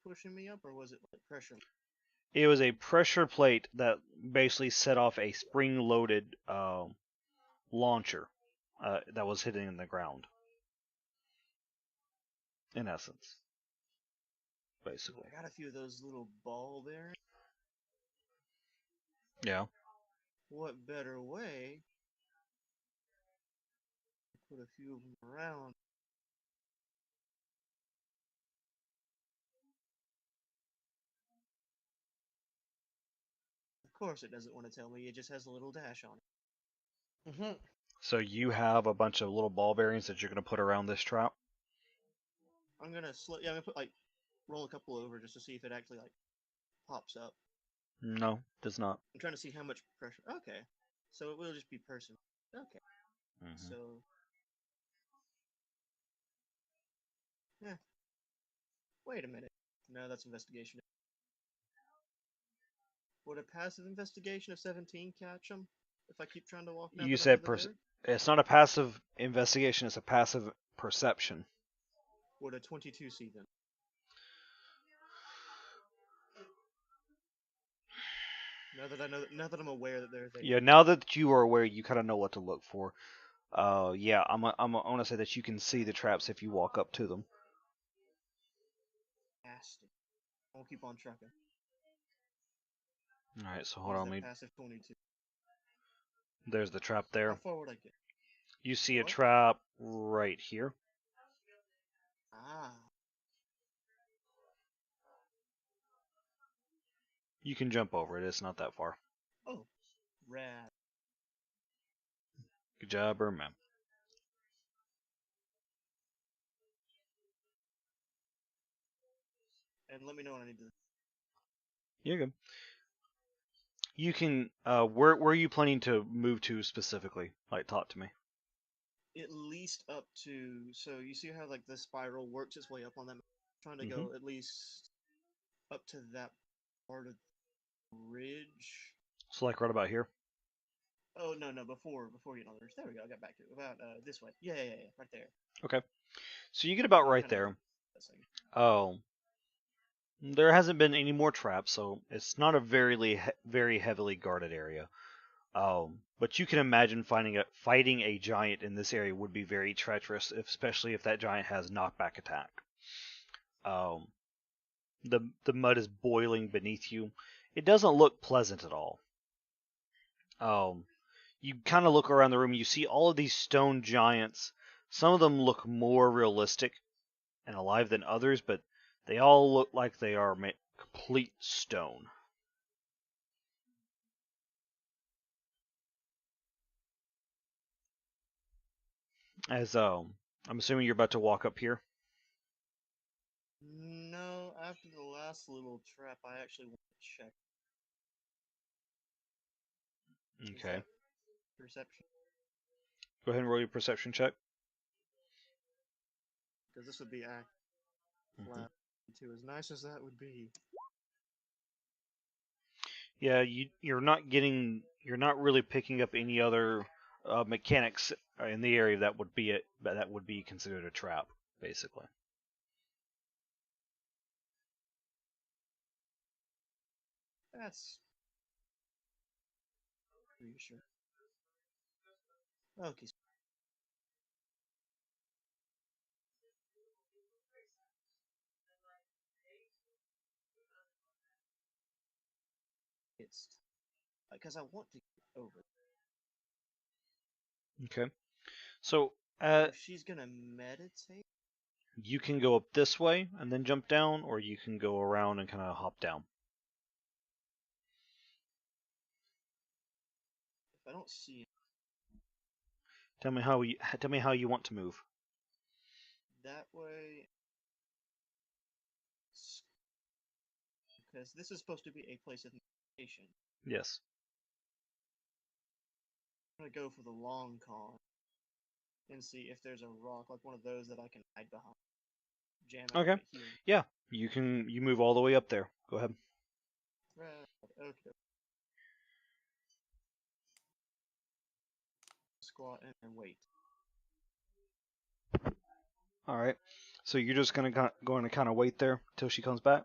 Pushing me up, or was it like pressure? It was a pressure plate that basically set off a spring-loaded launcher that was hitting in the ground. In essence, basically. I got a few of those little ball bearings. Yeah. What better way to put a few of them around? Of course, it doesn't want to tell me. It just has a little dash on it. Mm-hmm. So you have a bunch of little ball bearings that you're going to put around this trap? I'm gonna I'm gonna put roll a couple over just to see if it actually pops up. No, does not. I'm trying to see how much pressure. Okay, so it will just be person. Okay, Mm-hmm. so yeah. Wait a minute. No, that's investigation. Would a passive investigation of 17 catch them if I keep trying to walk now You that I'm said over there? it's not a passive investigation, it's a passive perception. Would a 22 see them? Now that I'm aware that they're there. Yeah, now that you are aware, you kind of know what to look for. Yeah, I want to say that you can see the traps if you walk up to them. Bastard. I'll keep on trucking. All right, so hold Use on, that me. passive 22. There's the trap How there. far would I get? You see a What? trap right here. Ah. You can jump over it. It's not that far. Oh. Rad. Good job, Birdman. And let me know when I need to. You're good. You can. Where are you planning to move to specifically? Like, talk to me. At least up to. So you see how like the spiral works its way up on that. Trying to go at least up to that part of the ridge. So, like, right about here. Oh no, before you know there's. There we go. I got back to it. About this way. Yeah, right there. Okay. So you get about So right kinda there. that thing. Oh. There hasn't been any more traps, so it's not a very heavily guarded area. But you can imagine fighting a giant in this area would be very treacherous, especially if that giant has knockback attack. Um, the mud is boiling beneath you. It doesn't look pleasant at all. You kind of look around the room. You see all of these stone giants. Some of them look more realistic and alive than others, but they all look like they are complete stone. As I'm assuming you're about to walk up here. No, after the last little trap, I actually want to check. Is Okay. that perception? Go ahead and roll your perception check. Because this would be act flat too. As nice as that would be. Yeah, you're not really picking up any other mechanics in the area that would be considered a trap, basically. That's reassuring. Okay. It's because I want to get over. Okay. So If she's gonna meditate, you can go up this way and then jump down, or you can go around and kind of hop down. if I don't see Tell me how you want to move. that way, because this is supposed to be a place of meditation. Yes. I'm gonna go for the long con and see if there's a rock like one of those that I can hide behind. Jam out Okay. right here. Yeah. You move all the way up there. Go ahead. Right. Okay. Squat and wait. All right. So you're just going to kind of wait there till she comes back.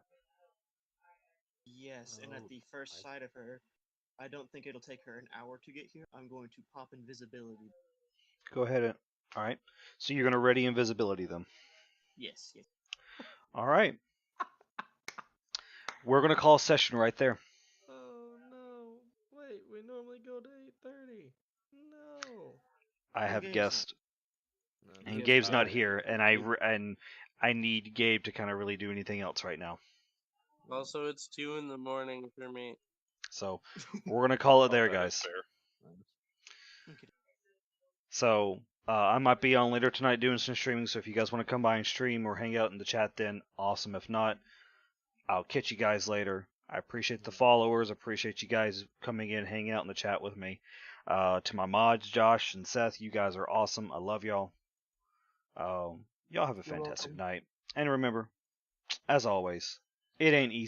Yes, and at the first sight of her, I don't think it'll take her an hour to get here. I'm going to pop invisibility. Go ahead and all right. So you're going to ready invisibility then. Yes. All right. We're going to call a session right there. Oh no! Wait, we normally go to 8:30. No. I have Gabe's guessed, and Gabe's Gabe's not tired. here, and I need Gabe to kind of really do anything else right now. Also, it's 2 in the morning for me. So we're going to call it there, That is guys. fair. Okay. So I might be on later tonight doing some streaming. So if you guys want to come by and stream or hang out in the chat, then awesome. If not, I'll catch you guys later. I appreciate the followers. Appreciate you guys coming in, hanging out in the chat with me. To my mods, Josh and Seth, you guys are awesome. I love y'all. Y'all have a fantastic night. And remember, as always, it ain't easy.